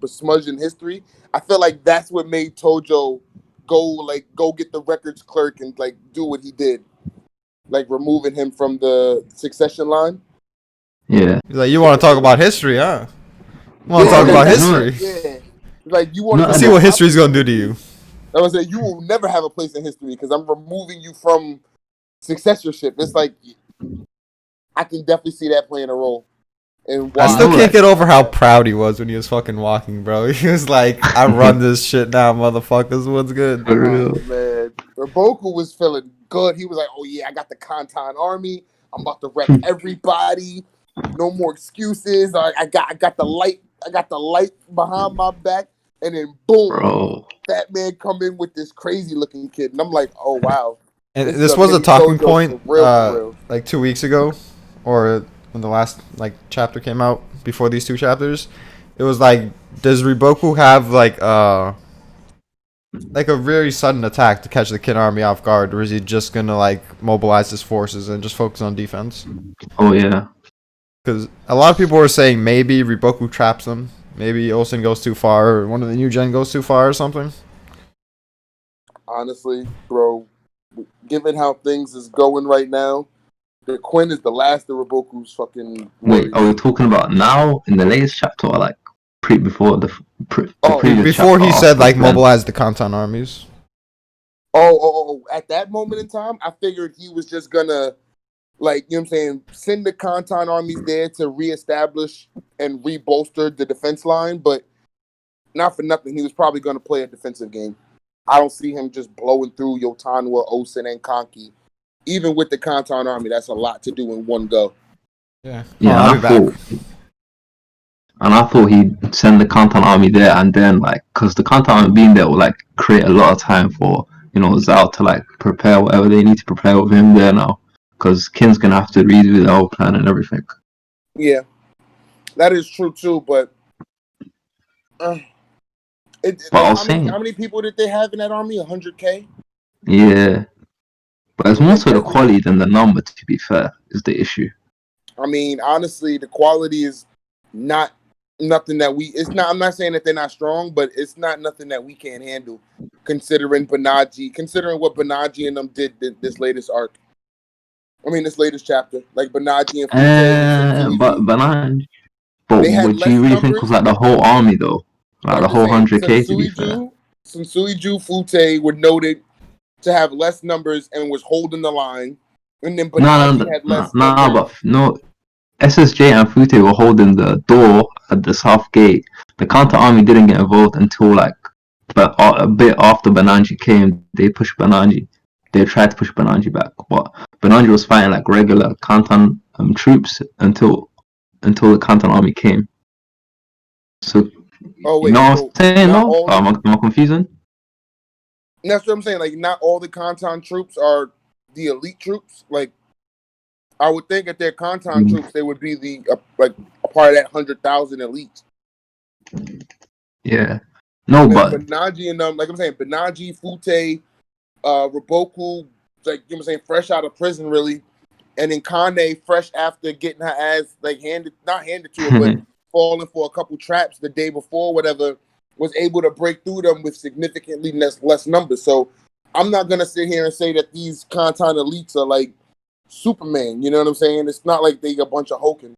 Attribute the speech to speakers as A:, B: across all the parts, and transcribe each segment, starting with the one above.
A: besmudged in history. I feel like that's what made Tojo go get the records clerk and like do what he did, like removing him from the succession line.
B: Yeah.
C: He's like, you want to talk about history, huh? You want to
A: Yeah,
C: talk about
A: that's
C: history?
A: yeah. Like you want
B: No,
A: to
C: See what history's gonna do to you.
A: I was say you will never have a place in history because I'm removing you from successorship. It's like I can definitely see that playing a role. And
C: I
A: why
C: still
B: know
C: can't
B: that.
C: get over how proud he was when he was fucking walking, bro. He was like, I run this shit now, motherfuckers. What's good?
B: For real.
A: Oh, man, Boku was feeling good. He was like, "Oh yeah, I got the Kantan army. I'm about to wreck everybody. No more excuses. I got the light. I got the light behind my back." And then boom,
B: Bro.
A: that man come in with this crazy looking kid, and I'm like, "Oh wow,
C: And
A: this is
C: this
A: a
C: was a
A: mini
C: talking
A: Tojo
C: point,
A: for real, for real."
C: like 2 weeks ago, or when the last like chapter came out before these two chapters. It was like, does Riboku have like a very sudden attack to catch the Kid Army off guard, or is he just gonna like mobilize his forces and just focus on defense?
B: Oh yeah.
C: Because a lot of people were saying maybe Riboku traps them, maybe Osen goes too far, or one of the new gen goes too far, or something.
A: Honestly, bro, given how things is going right now, the Quinn is the last of Riboku's fucking
B: Wait,
A: worries.
B: are we talking about now in the latest chapter or like before the
A: Oh,
B: previous
C: Before
B: chapter
C: he said
B: after
C: like
B: then?
C: mobilize the Kantan armies.
A: At that moment in time, I figured he was just gonna, like, you know what I'm saying, send the Kantan armies there to reestablish and rebolster the defense line, but not for nothing, he was probably gonna play a defensive game. I don't see him just blowing through Yotanwa, Osen, and Konki. Even with the Kantan army, that's a lot to do in one go.
C: Yeah.
B: Yeah,
C: I'll be back.
B: I thought he'd send the Kantan army there, and then like, cause the Kantan army being there will like create a lot of time for Zao to like prepare whatever they need to prepare with him there now, cause Kin's gonna have to redo the whole plan and everything.
A: Yeah, that is true too, but
B: But I was saying,
A: how many people did they have in that army? 100K?
B: yeah, but it's
A: Well,
B: more
A: they
B: so the
A: definitely.
B: quality than the number. To be fair, is the issue.
A: I mean, honestly, the quality is not nothing that we. It's not. I'm not saying that they're not strong, but it's not nothing that we can't handle. Considering what Banaji and them did this latest arc. I mean, this latest chapter, like Banaji and Fute and
B: But
A: Sensuiju.
B: but
A: They had
B: would you
A: less
B: really think of
A: numbers,
B: like the whole army though,
A: but
B: like
A: I'm
B: the
A: just
B: whole
A: saying
B: 100K? To be fair,
A: Sensuiju, Fute were noted to have less numbers and was holding the line, and then Banaji had less numbers.
B: but no. SSJ and Fute were holding the door at the south gate. The counter army didn't get involved until like, but a bit after Bananji came, they pushed Bananji. They tried to push Bananji back, but Bananji was fighting like regular Kantan troops until the Kantan army came. So
A: Oh
B: you
A: wait,
B: know what
A: so
B: I'm saying?
A: not
B: No,
A: all.
B: am I confusing?
A: That's what I'm saying. Like, not all the Kantan troops are the elite troops. Like, I would think that they're Kantan troops, they would be the like a part of that 100,000 elite.
B: Yeah. No,
A: And then
B: but
A: Banaji and them, like I'm saying, Banaji, Fute, Riboku, like you know what I'm saying, fresh out of prison, really, and then Kane, fresh after getting her ass like not handed to her, but falling for a couple traps the day before, whatever, was able to break through them with significantly less numbers. So I'm not gonna sit here and say that these Kantan elites are like Superman. You know what I'm saying? It's not like they a bunch of Hoken.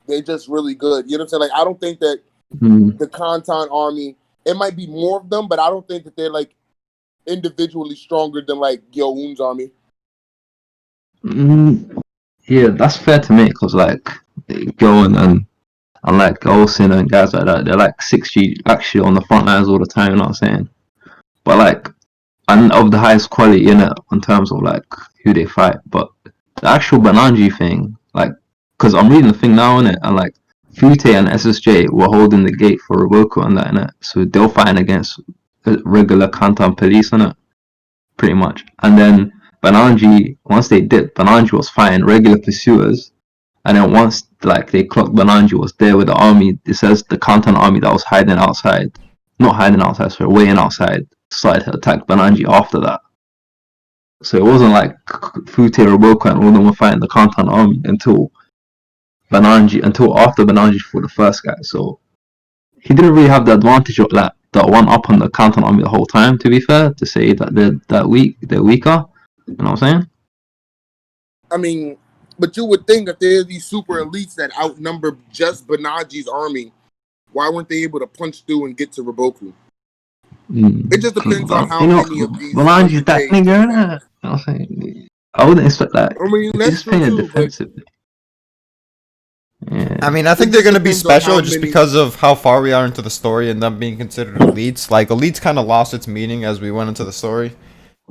A: They're just really good. You know what I'm saying? Like I don't think that the Kantan army, it might be more of them, but I don't think that they're like individually stronger than like Youn's army.
B: yeah, that's fair to me because like they go and like Olsen and guys like that, they're like 6G actually on the front lines all the time. You know what I'm saying? But like, and of the highest quality in it in terms of like who they fight. But the actual Bananji thing, like, because I'm reading the thing now in it, and like Fute and SSJ were holding the gate for Roboku and that in it, so they're fighting against regular Kantan police in it, pretty much. And then Bananji, once they dipped, Bananji was fighting regular pursuers. And then once like they clocked Bananji was there with the army, it says the Kantan army that was hiding outside, not hiding outside, sorry, waiting outside, started to attack Bananji after that. So it wasn't like Fute or Roboku and all of them were fighting the Kantan army until after Bananji fought the first guy. So he didn't really have the advantage of that one up on the Canton Army the whole time. To be fair, to say that they're weaker. You know what I'm saying?
A: I mean, but you would think if there's these super elites that outnumber just Benaji's army, why weren't they able to punch through and get to Raboku? It just depends on how
B: You know,
A: many of these
B: Melange's that
A: 100Ks
B: nigga,
A: they
B: innit? You
A: have.
B: know what I'm saying? I wouldn't expect that.
A: I mean,
B: He's
A: that's
B: just
A: true
B: playing it
A: too, but
B: defensively. Yeah.
C: I mean, I think
A: it
C: they're
A: just
C: going to be
A: depends on
C: special
A: how
C: just
A: many.
C: because of how far we are into the story and them being considered elites. Like, elites kind of lost its meaning as we went into the story.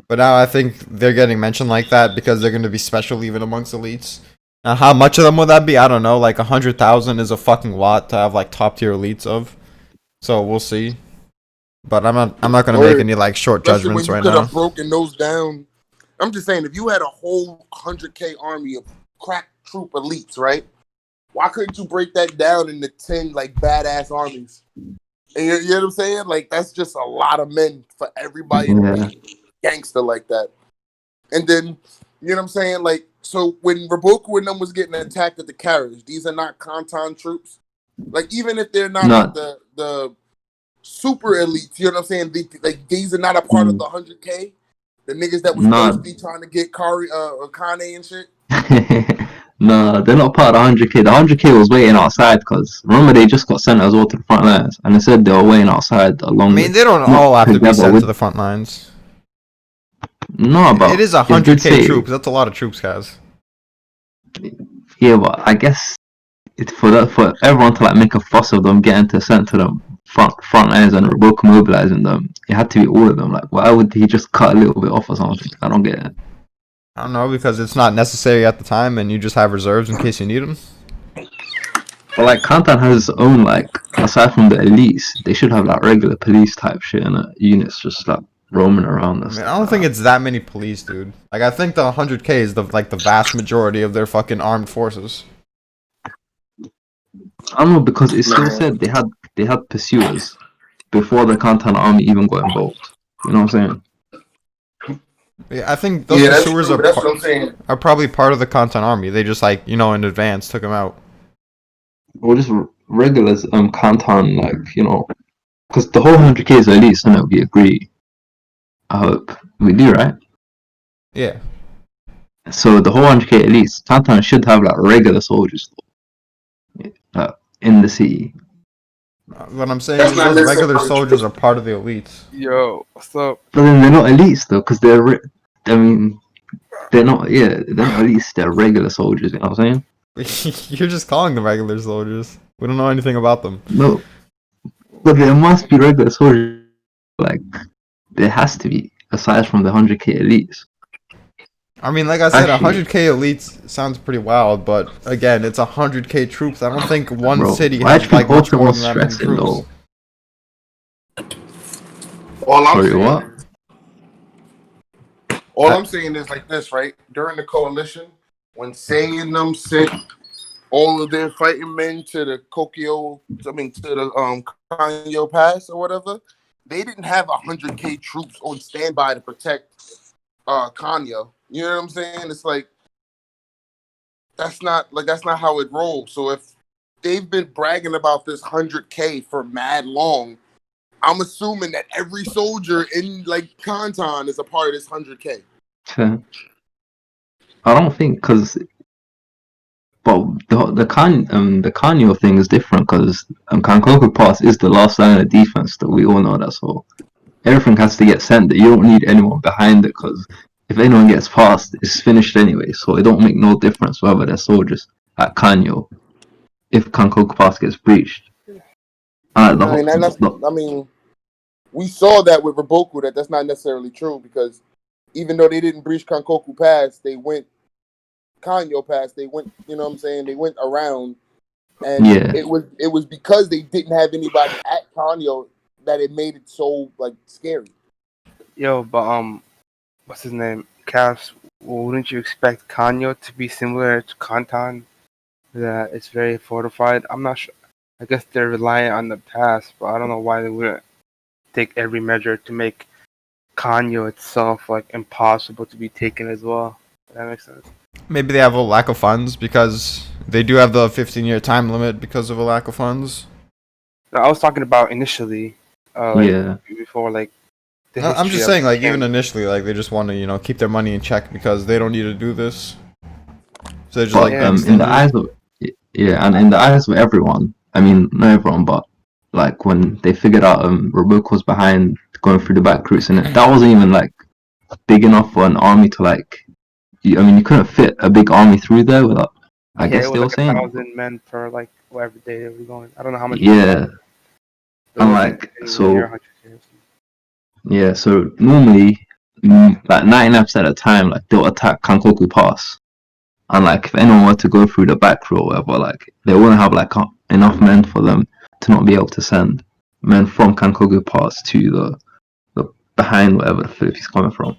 C: But now I think they're getting mentioned like that because they're going to be special even amongst elites. Now, how much of them will that be? I don't know. Like, 100,000 is a fucking lot to have, like, top-tier elites of. So, we'll see. But I'm not going to make
A: Word.
C: any, like, short
A: Especially
C: judgments
A: when you
C: right
A: could
C: now.
A: have broken those down. I'm just saying, if you had a whole 100K army of crack troop elites, right? Why couldn't you break that down into 10 like badass armies? And you know what I'm saying? Like that's just a lot of men for everybody to
B: Yeah.
A: be gangster like that. And then you know what I'm saying? Like so when Raboku and them was getting attacked at the carriage, these are not Kantan troops. Like even if they're not like
B: Not.
A: the super elites, you know what I'm saying? Like these are not a part of the 100K. The niggas that was
B: Not.
A: thirsty trying to get Kane and shit.
B: No, they're not part of the 100K. The 100K was waiting outside because remember they just got sent as well to the front lines, and they said they were waiting outside
C: I
B: along
C: mean,
B: with,
C: they don't
B: not
C: all have to be
B: together
C: sent
B: with.
C: to the front lines.
B: No,
C: It
B: but
C: is
B: it did
C: 100K
B: say,
C: troops. That's a lot of troops, guys.
B: yeah, but I guess it's for everyone to like make a fuss of them getting to sent to the front lines and Roboka mobilizing them. It had to be all of them. Like, why would he just cut a little bit off or something? I don't get it.
C: I don't know, because it's not necessary at the time and you just have reserves in case you need them.
B: But like Kantan has its own like aside from the elites, they should have like regular police type shit and units just like roaming around
C: I
B: and
C: mean,
B: stuff
C: I don't
B: like
C: think
B: that.
C: it's that many police, dude. Like, I think the 100K is the vast majority of their fucking armed forces.
B: I don't know because it still
A: Man.
B: said they had pursuers before the Kantan army even got involved. You know what I'm saying?
C: Yeah, I think those
A: Yeah, that's
C: pursuers
A: true. That's what I'm saying.
C: are probably part of the content army. They just like in advance took them out.
B: Or just regulars Kantan because the whole 100K is elites, and we agree. I hope we do, right?
C: Yeah.
B: So the whole 100K elites, Kantan should have like regular soldiers in the city.
C: What I'm saying
A: That's
C: is
A: not
C: those regular
A: necessarily
C: soldiers
A: true.
C: are part of the elites.
D: Yo, what's up?
B: But then they're not elites though, because I mean, they're not. Yeah, they're not elites. They're regular soldiers. You know what I'm saying?
C: You're just calling them regular soldiers. We don't know anything about them.
B: No, but there must be regular soldiers. Like there has to be, aside from the 100K elites.
C: I mean, like I said,
B: Actually,
C: 100K elites sounds pretty wild, but again, it's 100K troops. I don't think one
B: bro,
C: city
B: why
C: has
B: do you think
C: like much
B: Ultimate
C: more
B: was
C: than that many
B: stressing
C: troops.
B: though?
A: All I'm
B: Sorry,
A: saying
B: what?
A: is all
B: I,
A: I'm saying is like this, right? During the coalition, when Say and them sent all of their fighting men to the to the Kanyo Pass or whatever, they didn't have 100K troops on standby to protect Kanyo. You know what I'm saying? It's like that's not how it rolls. So if they've been bragging about this 100K for mad long, I'm assuming that every soldier in like Kanton is a part of this 100K.
B: I don't think because. But the Kanyo thing is different because Kankoku Pass is the last line of defense that we all know that, so everything has to get sent. You don't need anyone behind it because if anyone gets past, it's finished anyway. So it don't make no difference whether they're soldiers at Kanyo if Kankoku Pass gets breached. The,
A: I mean, and that's
B: the
A: I mean, we saw that with Raboku that's not necessarily true because even though they didn't breach Kankoku Pass, they went Kanyo Pass. They went, you know what I'm saying? They went around, and
B: yeah,
A: it was because they didn't have anybody at Kanyo that it made it so like scary.
D: Yo, but what's his name? Cass, wouldn't you expect Kanyo to be similar to Kantan? That it's very fortified. I'm not sure. I guess they're reliant on the past, but I don't know why they wouldn't take every measure to make Kanyo itself like impossible to be taken as well. That makes sense.
C: Maybe they have a lack of funds because they do have the 15-year time limit because of a lack of funds.
D: No, I was talking about initially,
B: Yeah.
D: before like the
C: No, I'm
D: history
C: just
D: of
C: saying, like,
D: King.
C: even initially, like, they just want to, keep their money in check because they don't need to do this. So they just,
B: But
C: like, being
B: in the
C: stingy.
B: eyes of yeah, and in the eyes of everyone, I mean not everyone, but like when they figured out Roberto was behind going through the back routes, and that wasn't even like big enough for an army to like. I mean, you couldn't fit a big army through there without. I
D: Yeah,
B: guess
D: it
B: they
D: was
B: were
D: like
B: saying,
D: 1,000 men per like whatever day they were going. I don't know how many days,
B: yeah,
D: but it
B: and
D: wasn't
B: like
D: anywhere near
B: so
D: 100 days.
B: yeah, so normally like 99% of the time, like they'll attack Kankoku Pass. And like, if anyone were to go through the back row or whatever, like they wouldn't have like enough men for them to not be able to send men from Kankoku Pass to the behind whatever the Philippines coming from.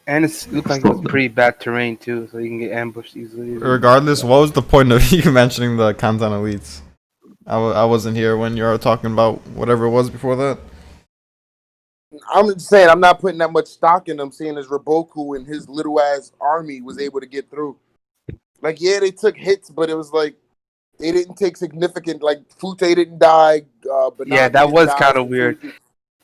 D: And it looked like it was
B: Stop them.
D: pretty bad terrain too, so you can get ambushed easily.
C: Regardless, what was the point of you mentioning the Kantan elites? I wasn't here when you were talking about whatever it was before that.
A: I'm just saying, I'm not putting that much stock in them, seeing as Raboku and his little ass army was able to get through. Like, yeah, they took hits, but it was like they didn't take significant. Like, Fute didn't die,
D: Yeah,
A: Banaji
D: that
A: didn't
D: was
A: die.
D: kind of weird.
A: You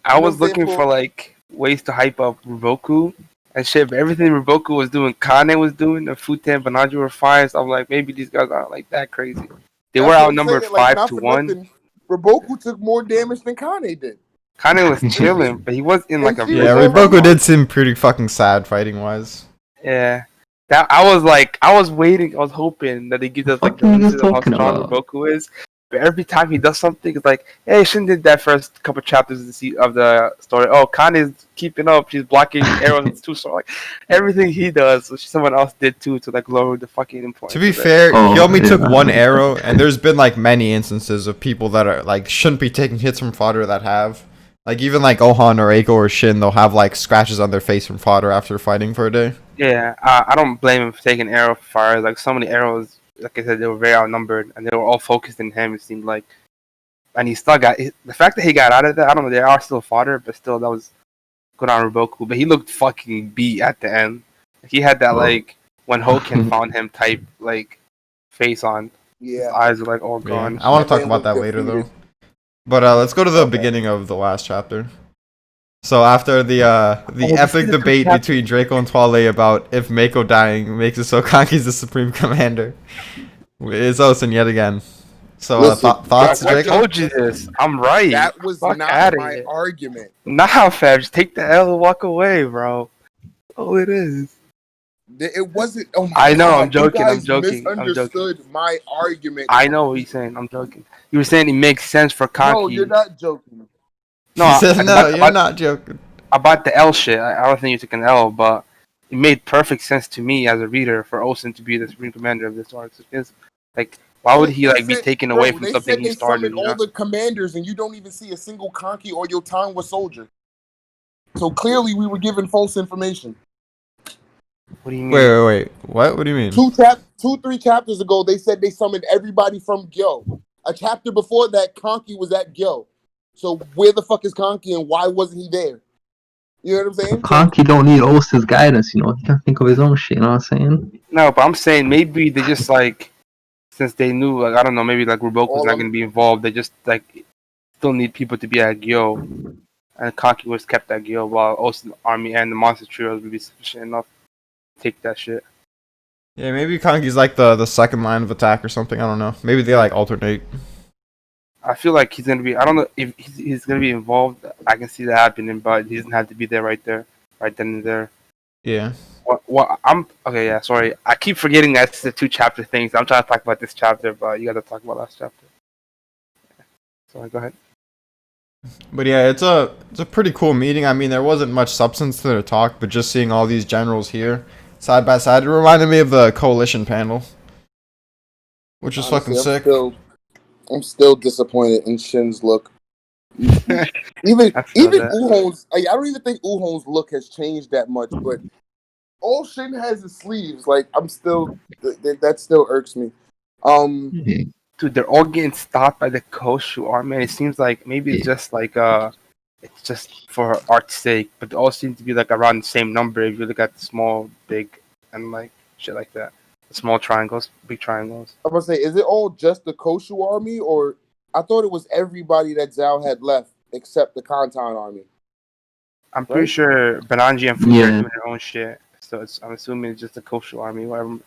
D: I
A: know what I'm
D: was
A: saying?
D: looking for like ways to hype up Ruboku and shit, but everything Ruboku was doing, Kane was doing, and Fute and Banaji were fine. So I'm like, maybe these guys aren't like that crazy. They were
A: That's what I'm
D: outnumbered
A: saying. Like,
D: five
A: not
D: to
A: for
D: one.
A: nothing, Raboku took more damage than Kane did,
D: Kane was chilling, but he was in like
A: and
D: a
A: she
C: Yeah,
A: was
D: very
A: already.
C: Riboko did seem pretty fucking sad fighting wise.
D: yeah. That I was waiting, I was hoping that they give us like
B: What are you guys
D: glimpses of how
B: talking
D: strong
B: about?
D: Ruboku is. But every time he does something, it's like, hey, shouldn't did that first couple chapters of the story. Oh, Kane's keeping up. She's blocking arrows. It's too strong. Like everything he does, so someone else did too to like lower the fucking
C: To
D: importance
C: be
D: of it.
C: fair, he
B: Oh
C: only took one
B: yeah,
C: arrow, and there's been like many instances of people that are like shouldn't be taking hits from fodder that have. Like even like Ohan or Eiko or Shin, they'll have like scratches on their face from fodder after fighting for a day.
D: Yeah, I don't blame him for taking arrow fire. Like so many arrows, like I said, they were very outnumbered, and they were all focused in him. It seemed like, and he still got the fact that he got out of that. I don't know. They are still fodder, but still, that was good on Ruboku. But he looked fucking beat at the end. He had that
B: well,
D: like when Hoken found him type like face on. His
A: Yeah,
D: eyes were like all
C: Yeah,
D: gone and
C: I want
D: shit.
C: to talk
A: man
C: about
A: looked
C: that later though.
A: defeated.
C: But let's go to the
A: Okay.
C: beginning of the last chapter. So after the
D: Oh,
C: epic
D: this is
C: debate
D: chapter.
C: between Draco and Twale about if Mako dying makes it so Kanki's the supreme commander, it's Osen yet again. So
A: Listen,
C: thoughts,
D: I
C: Draco?
D: told you this. I'm right.
A: that was
D: Fuck
A: not
D: out of
A: my
D: here.
A: argument.
D: Nah, fam. Just take the L and walk away, bro. Oh, it is.
A: It wasn't. Oh my
D: I know. I'm
A: god, you
D: joking. I'm
A: guys
D: joking. I'm joking.
A: misunderstood my argument.
D: I know what you're saying. I'm joking. You were saying it makes sense for
A: No, you're
D: Kanki.
A: not joking.
C: He
D: No,
C: said no. You're not joking.
D: about the L shit. I don't think you took an L, but it made perfect sense to me as a reader for Olsen to be the supreme commander of this arc. Because, like, why would he
A: They
D: like be
A: said,
D: taken away
A: bro,
D: from
A: they
D: something
A: said
D: he
A: they
D: started?
A: summoned
D: You
A: all
D: know.
A: the commanders, and you don't even see a single Conky or your time was soldier. So clearly, we were given false information.
D: What do you mean?
C: Wait. What? What do you mean?
A: 3 chapters ago, they said they summoned everybody from Gyo. A chapter before that, Conky was at Gyo. So where the fuck is Conky, and why wasn't he there? You know what I'm saying? So
B: Kanki don't need Osa's guidance. You know, he can think of his own shit. You know what I'm saying?
D: No, but I'm saying maybe they just like since they knew like I don't know maybe like Ruboku's
A: all
D: not
A: I'm
D: gonna be involved. They just like still need people to be at Gyo, and Kanki was kept at Gyo while Olsen's army and the monster trios would be sufficient enough to take that shit.
C: Yeah, maybe Kanki's like the second line of attack or something. I don't know. Maybe they like alternate.
D: I feel like he's gonna be. I don't know if he's gonna be involved. I can see that happening, but he doesn't have to be there right there, right then and there.
C: Yeah.
D: What? I'm okay. Yeah, sorry. I keep forgetting that it's the 2 chapter things. I'm trying to talk about this chapter, but you gotta talk about last chapter. Sorry, go ahead.
C: But yeah, it's a pretty cool meeting. I mean, there wasn't much substance to their talk, but just seeing all these generals here side by side, it reminded me of the coalition panel, which is fucking
A: honestly,
C: sick.
A: I'm still disappointed in Shin's look. Even
D: I feel
A: even
D: that.
A: Uhon's, I don't even think Uhon's look has changed that much. But all Shin has is sleeves. Like I'm still, that still irks me.
B: Yeah.
D: Dude, they're all getting stopped by the Koshu army. And it seems like maybe it's just like it's just for art's sake, but they all seem to be like around the same number if you look at the small, big, and like shit like that. The small triangles, big triangles.
A: I'm gonna say, is it all just the Koshu army, or I thought it was everybody that Zhao had left except the Kantan army.
D: I'm pretty
A: Right?
D: sure Bananji and Fuji are
B: Yeah.
D: doing their own shit. So I'm assuming it's just the coastal army, whatever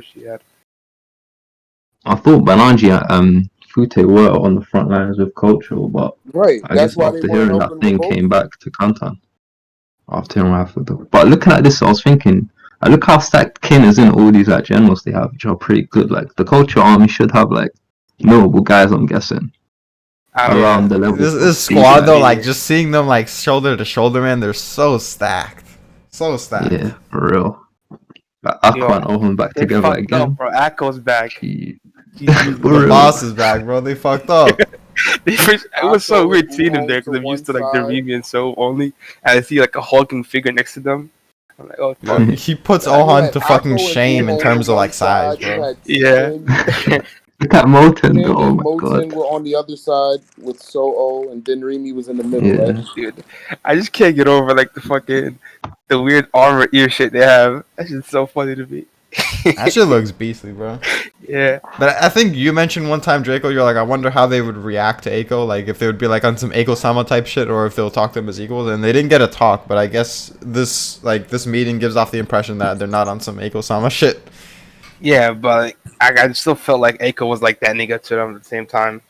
D: she had.
B: I thought Bananji and Fute were on the front lines with Cultural, but
A: Right.
B: I
A: That's
B: guess
A: why they
B: after
A: weren't
B: hearing that
A: helping
B: thing
A: Raboku.
B: came back to Kantan. After hearing what happened. But looking at this, I was thinking, I look how stacked Kin is in all these like generals they have, which are pretty good. Like the Culture Army should have like notable guys, I'm guessing,
D: Yeah.
B: around the level
C: This
B: of these
C: squad though,
B: guys.
C: like just seeing them like shoulder to shoulder, man, they're so stacked, so stacked.
B: Yeah, for real. Like, Aqua and
D: Yo,
B: Owen back
D: they
B: together
D: fucked up,
B: again.
D: bro. Akko's back.
B: Gee.
D: GG's,
B: For
C: The
D: bro.
B: real.
C: boss is back, bro. They fucked up.
D: It was so
A: Akko
D: weird
A: and
D: seeing him
A: Uho
D: there
A: to
D: because I'm
A: one
D: used to like
A: side.
D: Darimi and So only, and I see like a hulking figure next to them. I'm like, oh fuck.
C: He puts
A: You
C: Ohan
A: had
C: to fucking
A: Akko and
C: shame in
A: Uho
C: terms
A: on
C: of
A: one
C: like size,
A: side. You
C: bro.
A: had
D: Yeah.
B: Look at Moten
A: Shin
B: though, oh
A: and
B: my god.
A: Moten were on the other side with So-Oh, and then Remy was in the middle, right?
B: Yeah.
D: Dude, I just can't get over like the weird armor ear shit they have. That's just so funny to me.
C: That shit looks beastly, bro.
D: Yeah.
C: But I think you mentioned one time, Draco, you're like, I wonder how they would react to Aiko, like if they would be like on some Aiko-sama type shit, or if they'll talk to them as equals. And they didn't get a talk, but I guess this meeting gives off the impression that they're not on some Aiko-sama shit.
D: Yeah, but I still felt like Aiko was like that nigga to them at the same time.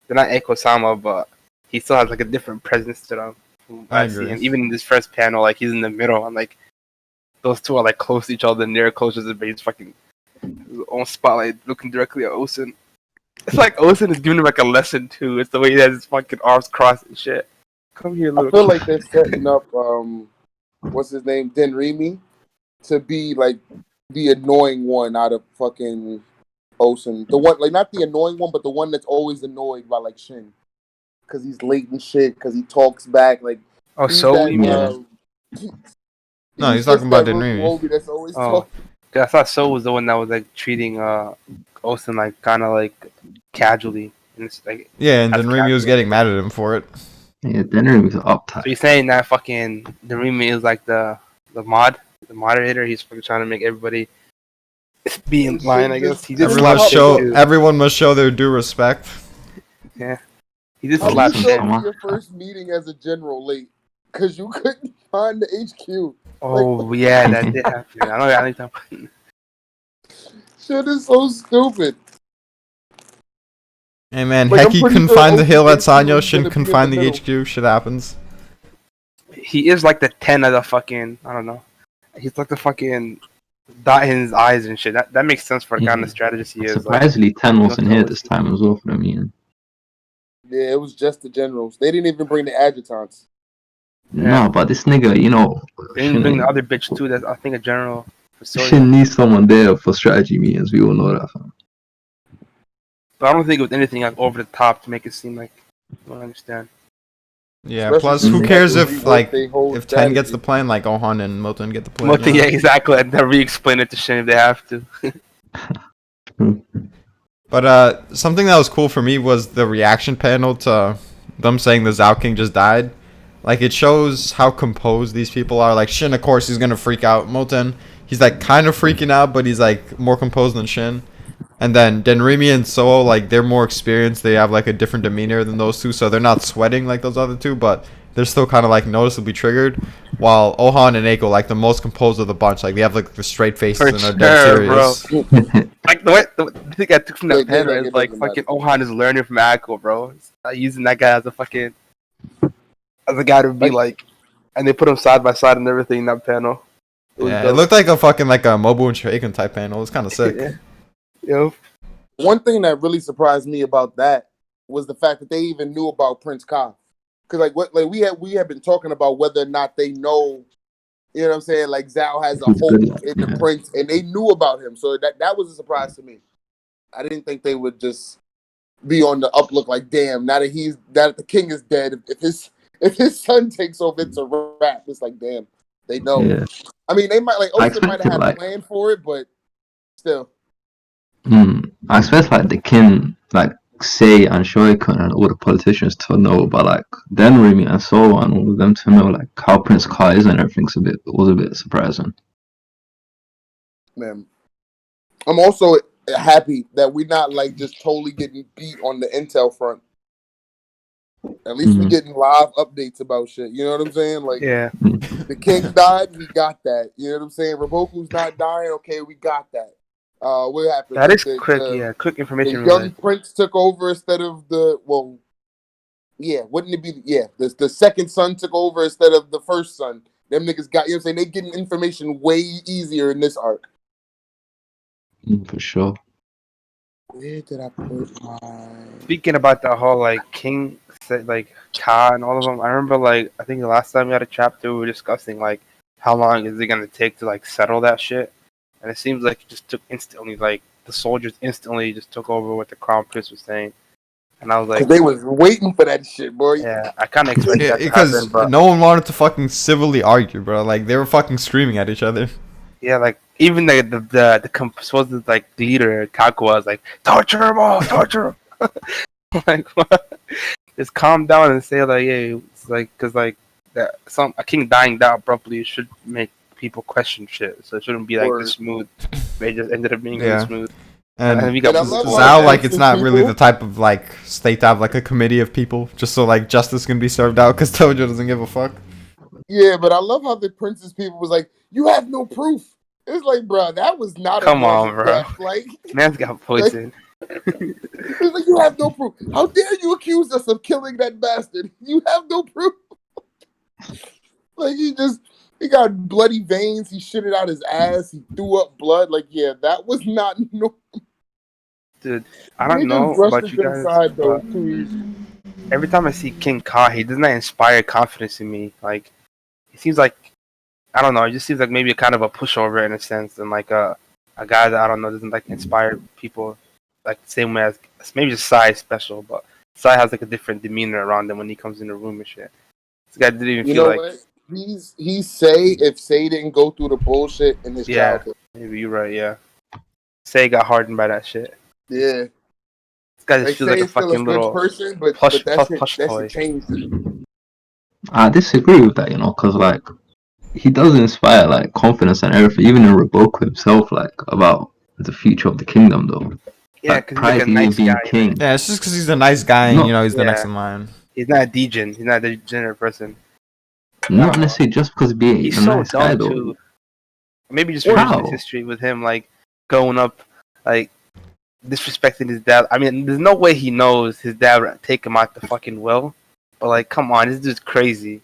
D: They're not Aiko Sama, but he still has like a different presence to them. From what
C: I
D: I see.
C: agree.
D: And even in this first panel, like he's in the middle, and like those two are like close to each other, near close to the base, fucking his own spotlight, looking directly at Osen. It's like Osen is giving him like a lesson too. It's the way he has his fucking arms crossed and shit. Come here,
A: I
D: little.
A: feel like they're setting up what's his name, Denrimi, to be like the annoying one out of fucking Osen. The one, like, not the annoying one, but the one that's always annoyed by like Shin, because he's late and shit, because he talks back. Like,
D: Oh,
A: he's
D: so
A: that,
D: you mean?
C: No, he's
A: just
C: talking about
A: that rookie
C: Denrimi.
A: homie that's always
D: Oh,
A: talking.
D: 'cause I thought So was the one that was like treating Osen like kind of like casually, and it's like
C: Yeah, and
D: that's
C: then Remy was
D: casual.
C: getting mad at him for it.
B: Yeah, Denner was
D: So
B: uptight.
D: you're saying that fucking Darimi is like the moderator? He's fucking trying to make everybody be in line. I guess he did
C: Everyone
D: slap Shin too.
C: everyone must show their due respect.
D: Yeah, he did
A: How do
D: slap
A: you show
D: Shin.
A: up to your first meeting as a general late? Because you couldn't find the HQ.
D: Oh yeah, that did happen. I know that anytime.
A: Shit is so stupid.
C: Hey man,
A: Like, I'm
C: Heki
A: pretty
C: couldn't
A: sure
C: find the hill at
A: OCHQ
C: Sanyo,
A: is
C: Shin
A: gonna
C: couldn't
A: be in
C: find
A: the
C: the
A: middle.
C: HQ, shit happens.
D: He is like the 10 of the fucking. I don't know. He's like the fucking dot in his eyes and shit. That makes sense for the kind of
B: Yeah.
D: strategist he is. Like,
B: Surprisingly, Ten
D: he
B: wasn't
D: knows
B: here
D: how
B: this
D: to-
B: time as well for the meeting.
A: Yeah, it was just the generals. They didn't even bring the adjutants.
D: Yeah.
B: No, but this nigga, you know,
D: They didn't bring the other bitch too. That's I think a general for Soya.
B: Shin needs someone there for strategy meetings. We all know that. Fam.
D: But I don't think it was anything like over the top to make it seem like. I don't understand.
C: Yeah,
A: Especially
C: plus
A: since
C: who
A: they
C: cares
A: had to
C: if
A: rework
C: like
A: their whole
C: if Ten gets the
A: strategy.
C: plan, like Ohan and Moten get the plan.
D: Well,
C: you know?
D: yeah, exactly. And then re-explain it to Shin if they have to.
C: But something that was cool for me was the reaction panel to them saying the Zhao King just died. Like it shows how composed these people are. Like Shin, of course, he's gonna freak out. Moten, he's like kind of freaking out, but he's like more composed than Shin. And then Denrimi and Soo, like they're more experienced. They have like a different demeanor than those two, so they're not sweating like those other two, but they're still kind of like noticeably triggered. While Ohan and Eiko, like the most composed of the bunch, like they have like the straight faces
D: For
C: and are dead
D: sure,
C: serious.
D: bro. Like the thing I took from that
A: Like,
D: panel
A: it
D: is like
A: doesn't
D: fucking
A: matter.
D: Ohan is learning from Akko, bro. He's not using that guy as a fucking as a guy to be like, and they put him side by side and everything in that panel. It was
C: Yeah, it
D: dope.
C: looked like a fucking like a Mobu and Shaken type panel. It was kind of sick.
D: Yeah. Yo,
A: One thing that really surprised me about that was the fact that they even knew about Prince Ka. Because we had been talking about whether or not they know, you know what I'm saying? Like Zhao has a
B: He's
A: hope
B: good,
A: in the
B: yeah.
A: Prince, and they knew about him. So that was a surprise to me. I didn't think they would just be on the uplook like, damn, now that the king is dead, if his son takes over, it's a wrap. It's like, damn, they know.
B: Yeah.
A: I mean, they might like
B: I
A: Osen might have
B: expected
A: had a
B: like
A: plan for it, but still.
B: I expect like the kin like Say and Shoikun and all the politicians to know, but like Denrimi and so on, all of them to know like how Prince Kai is and everything's was a bit surprising.
A: Man, I'm also happy that we're not like just totally getting beat on the intel front. At least we getting live updates about shit. You know what I'm saying? Like,
D: Yeah.
A: the king died, we got that. You know what I'm saying? Raboku's not dying, okay, we got that. What happened?
D: That is quick. Yeah, quick
A: The
D: information
A: young
D: relay.
A: prince took over instead of wouldn't it be? Yeah, the second son took over instead of the first son. Them niggas got, you know what I'm saying? They getting information way easier in this arc.
B: For sure.
A: Where did I put my?
D: Speaking about the whole like king, like Ka and all of them, I remember like I think the last time we had a chapter we were discussing like how long is it gonna take to like settle that shit, and it seems like it just took instantly. Like the soldiers instantly just took over what the crown prince was saying, and I was
A: Cause
D: like,
A: they was waiting for that shit, boy.
D: yeah, I kind of expect
C: Yeah,
D: that to happen,
C: because
D: but
C: no one wanted to fucking civilly argue, bro. Like they were fucking screaming at each other.
D: yeah, like even the supposed like leader Kakua was like torture him all, torture him. Like what? Just calm down and say like, yeah, it's like because like that a king dying that abruptly should make people question shit. So it shouldn't be like this smooth. They just ended up being really
C: Yeah.
D: smooth.
C: And
D: we got
A: And I love
C: Zhao,
A: how
C: like, it's
A: Prince's
C: not really
A: people-
C: the type of like state to have like a committee of people just so like justice can be served out because Tojo doesn't give a fuck.
A: Yeah, but I love how the prince's people was like, "You have no proof." It's like, bro, that was not
D: Come
A: a normal
D: on, bro.
A: death. Like,
D: man's got poisoned.
A: it's like you have no proof. How dare you accuse us of killing that bastard? You have no proof. Like he got bloody veins. He shitted out his ass. He threw up blood. Like, yeah, that was not no.
D: Dude, I don't
A: They just
D: know
A: brushed
D: about
A: it
D: you
A: to the
D: guys,
A: side though.
D: but
A: Too easy.
D: every time I see King Ka, he does not inspire confidence in me. Like, he seems like I don't know. It just seems like maybe a kind of a pushover in a sense, and like a guy that I don't know doesn't like inspire people like the same way as maybe just Sai is special, but Sai has like a different demeanor around him when he comes in the room and shit. This guy didn't even
A: You
D: feel
A: know
D: like
A: what? He's Say if Say didn't go through the bullshit in his
D: yeah.
A: childhood.
D: Maybe you're right. Yeah, Say got hardened by that shit.
A: Yeah,
D: This guy just
A: like
D: feels
A: Say
D: like a
A: is still a
D: fucking
A: good
D: little
A: person,
D: plush
A: but
D: plush
A: that shit
D: toy.
A: changed.
B: I disagree with that, because like he does inspire like confidence and everything, even in Rebuke himself, like about the future of the kingdom, though.
D: Yeah,
B: Like
D: because he's like
B: prior
D: a
B: to even
D: nice
B: being
D: guy.
B: king,
C: Yeah, it's just because he's a nice guy and
B: not
C: he's the next
D: Yeah.
C: in line.
D: He's not a degen. He's not a degenerate person.
B: not necessarily just because being
D: He's
B: a
D: so
B: nice guy
D: dumb
B: though.
D: too. Maybe just
B: How?
D: revisionist history with him, like going up, like disrespecting his dad. I mean, there's no way he knows his dad would take him out the fucking well. But like, come on, this dude's crazy.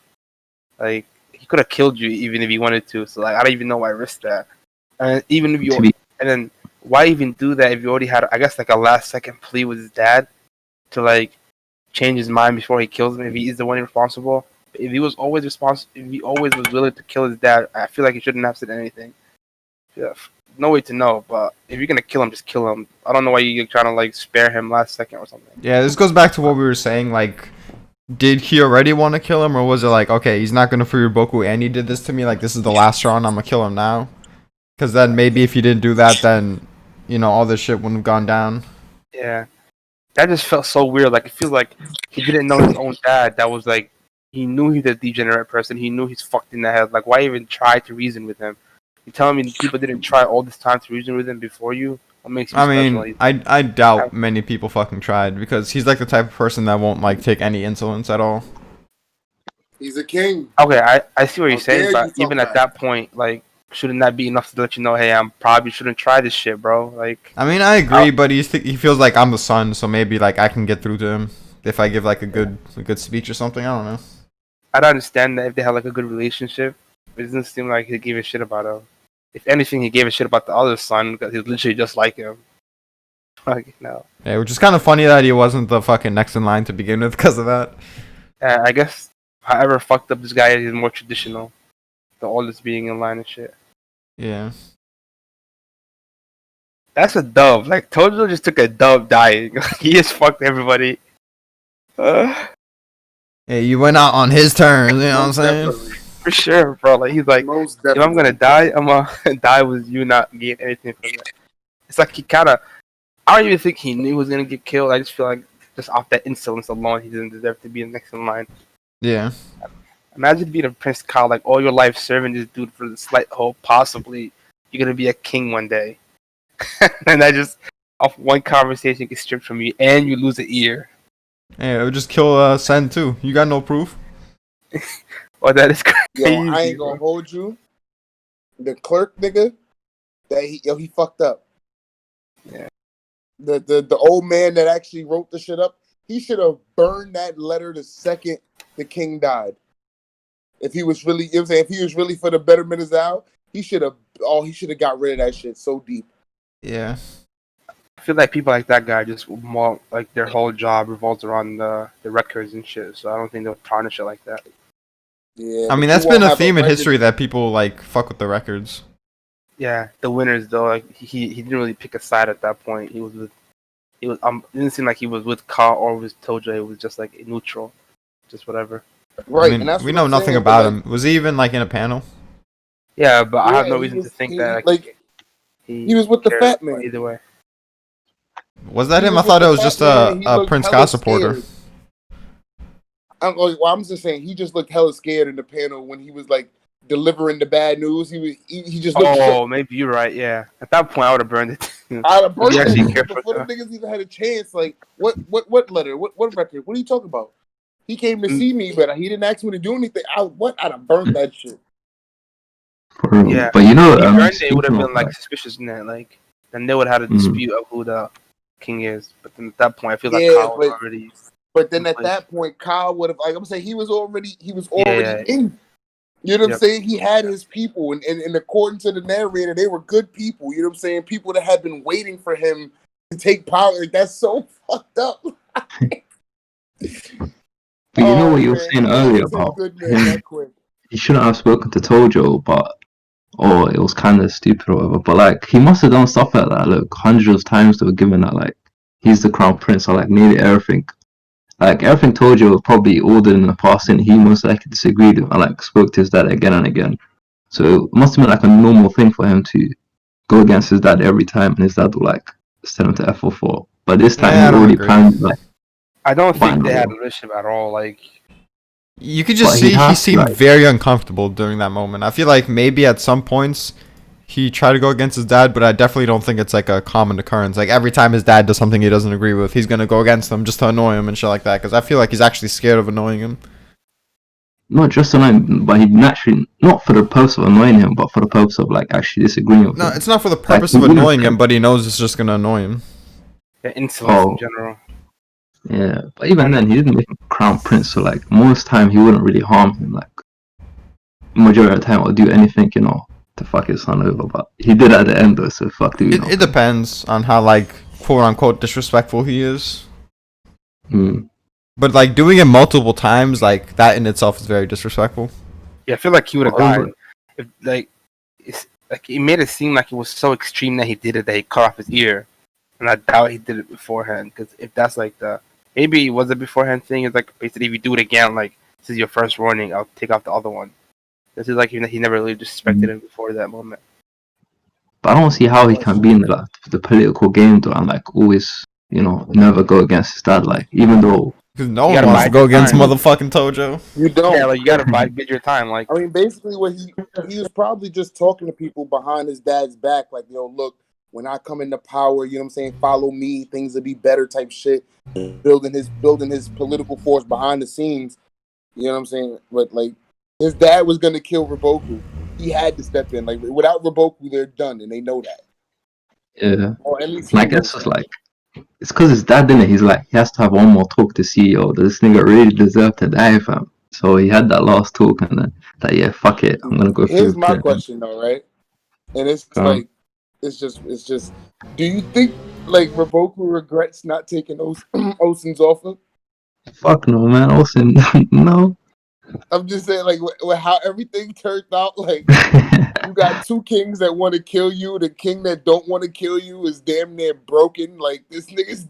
D: Like, he could have killed you even if he wanted to. So like, I don't even know why I risked that. And even if you, and then why even do that if you already had, I guess, like a last second plea with his dad to like change his mind before he kills him if he is the one responsible. If he was always responsible, if he always was willing to kill his dad, I feel like he shouldn't have said anything. Yeah, no way to know. But if you're gonna kill him, just kill him. I don't know why you're trying to like spare him last second or something.
C: Yeah, this goes back to what we were saying. Like, did he already want to kill him, or was it like, okay, he's not gonna free Boku, and he did this to me. Like, this is the last straw, and I'm gonna kill him now. Because then maybe if he didn't do that, then all this shit wouldn't have gone down.
D: Yeah, that just felt so weird. Like it feels like he didn't know his own dad. That was like he knew he's a degenerate person. He knew he's fucked in the head. Like why even try to reason with him? You telling me people didn't try all this time to reason with him before you? What makes you
C: I
D: special?
C: mean, I doubt many people fucking tried because he's like the type of person that won't like take any insolence at all.
A: He's a king.
D: Okay, I see what you're
A: How
D: saying,
A: dare
D: but
A: you talk
D: even at
A: back.
D: that point, like, shouldn't that be enough to let you know, hey, I'm probably shouldn't try this shit, bro? Like,
C: I mean, I agree, but he feels like I'm the son, so maybe like I can get through to him if I give like a good speech or something. I don't know.
D: I don't understand that if they had like a good relationship, it doesn't seem like he gave a shit about him. If anything, he gave a shit about the other son because he's literally just like him. Like, no.
C: Yeah, which is kind of funny that he wasn't the fucking next in line to begin with because of that.
D: I guess however fucked up this guy is, he's more traditional. The oldest being in line and shit.
C: Yeah.
D: That's a dub. Like Tojo just took a dub dying. He just fucked everybody.
C: Hey, you went out on his terms, you know what I'm saying?
A: Definitely.
D: For sure, bro. Like he's like,
A: Most
D: if
A: definitely.
D: I'm gonna die, I'm gonna die with you not getting anything from it. It's like he kind of. I don't even think he knew he was gonna get killed. I just feel like just off that insolence alone, he didn't deserve to be next in line.
C: Yeah.
D: Imagine being a Prince Kyle, like all your life serving this dude for the slight hope, possibly you're gonna be a king one day, and that just off one conversation gets stripped from you, and you lose an ear.
C: Hey, it would just kill Sen too. You got no proof.
D: Oh, that is
A: Yo, I
D: crazy,
A: ain't gonna
D: bro.
A: hold you. The clerk nigga, he fucked up.
D: Yeah.
A: The old man that actually wrote the shit up, he should have burned that letter the second the king died. If he was really, you know what I'm saying, if he was really for the betterment of Zal, he should have got rid of that shit so deep.
C: Yeah.
D: I feel like people like that guy just more like their whole job revolves around the records and shit. So I don't think they'll tarnish it like that.
A: Yeah,
C: I mean,
A: but
C: that's
A: you
C: been
A: won't
C: a
A: have
C: theme in history
A: legacy.
C: that people like fuck with the records.
D: Yeah, the winners though, like he didn't really pick a side at that point. It didn't seem like he was with Ka or with Toja. It was just like neutral, just whatever.
C: I
A: Right, and
C: mean,
A: that's
C: we
A: what
C: know
A: I'm
C: nothing
A: saying. But
C: about
A: like,
C: him. Was he even like in a panel?
D: Yeah, but I have
A: yeah,
D: no reason to think that
A: he
D: he
A: was with the
D: cared
A: fat man.
D: either way.
C: Was that
A: He
C: him? I
A: was with
C: thought it
A: the
C: was
A: fat
C: just
A: man. He
C: a
A: looked
C: Prince
A: hella
C: Ka supporter.
A: scared. I'm just saying he just looked hella scared in the panel when he was like delivering the bad news. He just looked shook.
D: Oh, maybe you're right. Yeah, at that point I would have burned it.
A: I'd have
D: If you
A: burnt that
D: actually
A: shit
D: care for
A: before the
D: Ka.
A: niggas even had a chance. Like, what letter? What record? What are you talking about? He came to
D: Mm,
A: see me, but he didn't ask me to do anything. I'd have burnt that shit.
B: For real.
D: Yeah,
B: But you know,
D: if he burned it, it would have
B: speaking of
D: been like
B: like,
D: suspicious in that. Like, then they would have had a
B: mm,
D: dispute of who the king is. But then at that point, I feel like
A: Yeah,
D: Kyle was already
A: but then
D: in
A: at
D: place.
A: that point, Kyle would have, like I'm saying, he was already
D: Yeah,
A: in. You know what I'm
D: yep.
A: saying? He had his people, and according to the narrator, they were good people. You know what I'm saying? People that had been waiting for him to take power. Like, that's so fucked up.
B: but you know what
A: Oh
B: you were
A: man,
B: saying
A: he
B: earlier
A: lost his
B: about
A: good man
B: him.
A: that quick.
B: He shouldn't have spoken to Tojo, but or it was kind of stupid or whatever. But like, he must have done stuff like that. Look, hundreds of times they were given that like he's the crown prince or like nearly everything. Like everything Tojo was probably ordered in the past, and he most likely disagreed with and like spoke to his dad again and again. So it must have been like a normal thing for him to go against his dad every time, and his dad would like send him to F04. But this time
C: Yeah,
B: he
C: I don't
B: already
C: agree.
B: planned like
D: I don't think
B: fine,
D: they had a
B: bro.
D: relationship at all. Like,
C: You could
B: But
C: just
B: he
C: see he
B: has to
C: seemed
B: like,
C: very uncomfortable during that moment. I feel like maybe at some points he tried to go against his dad, but I definitely don't think it's like a common occurrence. Like every time his dad does something he doesn't agree with, he's gonna go against him just to annoy him and shit like that. Because I feel like he's actually scared of annoying him.
B: not just annoying, but he naturally not for the purpose of annoying him, but for the purpose of like actually disagreeing with
C: No,
B: him.
C: it's not for the
B: Like
C: purpose
B: he
C: of
B: wouldn't
C: annoying him,
B: think,
C: but he knows it's just gonna annoy him.
D: the insolence in
B: oh
D: general.
B: yeah, but even then he didn't make him crown prince. So like most time he wouldn't really harm him. Like majority of the time, or do anything, to fuck his son over. But he did at the end though, so fuck do we know?
C: It depends on how like quote unquote disrespectful he is.
B: Hmm.
C: But like doing it multiple times, like that in itself is very disrespectful.
D: Yeah, I feel like he would have
B: Over.
D: died if it's like it made it seem like it was so extreme that he did it that he cut off his ear, and I doubt he did it beforehand. Because if that's like the maybe it was a beforehand thing, it's like basically if you do it again, like this is your first warning, I'll take off the other one. This is like he never really disrespected him before that moment.
B: But I don't see how he can be in the political game though, and like always, never go against his dad. Like even though,
C: Because no
D: You
C: one
D: gotta
C: wants to
D: bide
C: go
D: your
C: against
D: time.
C: motherfucking Tojo.
A: You
D: Yeah,
A: don't.
D: like you gotta bide your time. Like
A: I mean, basically, what he was probably just talking to people behind his dad's back, like, look, when I come into power, you know what I'm saying, follow me, things will be better type shit. Building his political force behind the scenes, you know what I'm saying? But like his dad was gonna kill Raboku. He had to step in. Like without Raboku, they're done, and they know that.
B: yeah,
A: Or at least
B: and
A: he
B: I guess
A: knows
B: it's
A: that.
B: like it's because his dad didn't. He's like he has to have one more talk to CEO. Does this nigga really deserve to die, fam? So he had that last talk, and then that yeah, fuck it, I'm gonna go through
A: Here's
B: with
A: my
B: it.
A: question though, right? And it's
B: Um,
A: like it's just do you think like Raboku regrets not taking Osen's offer?
B: fuck no, man. Olsen, no.
A: I'm just saying, like, with how everything turned out, like, you got two kings that want to kill you. The king that don't want to kill you is damn near broken. Like, this nigga's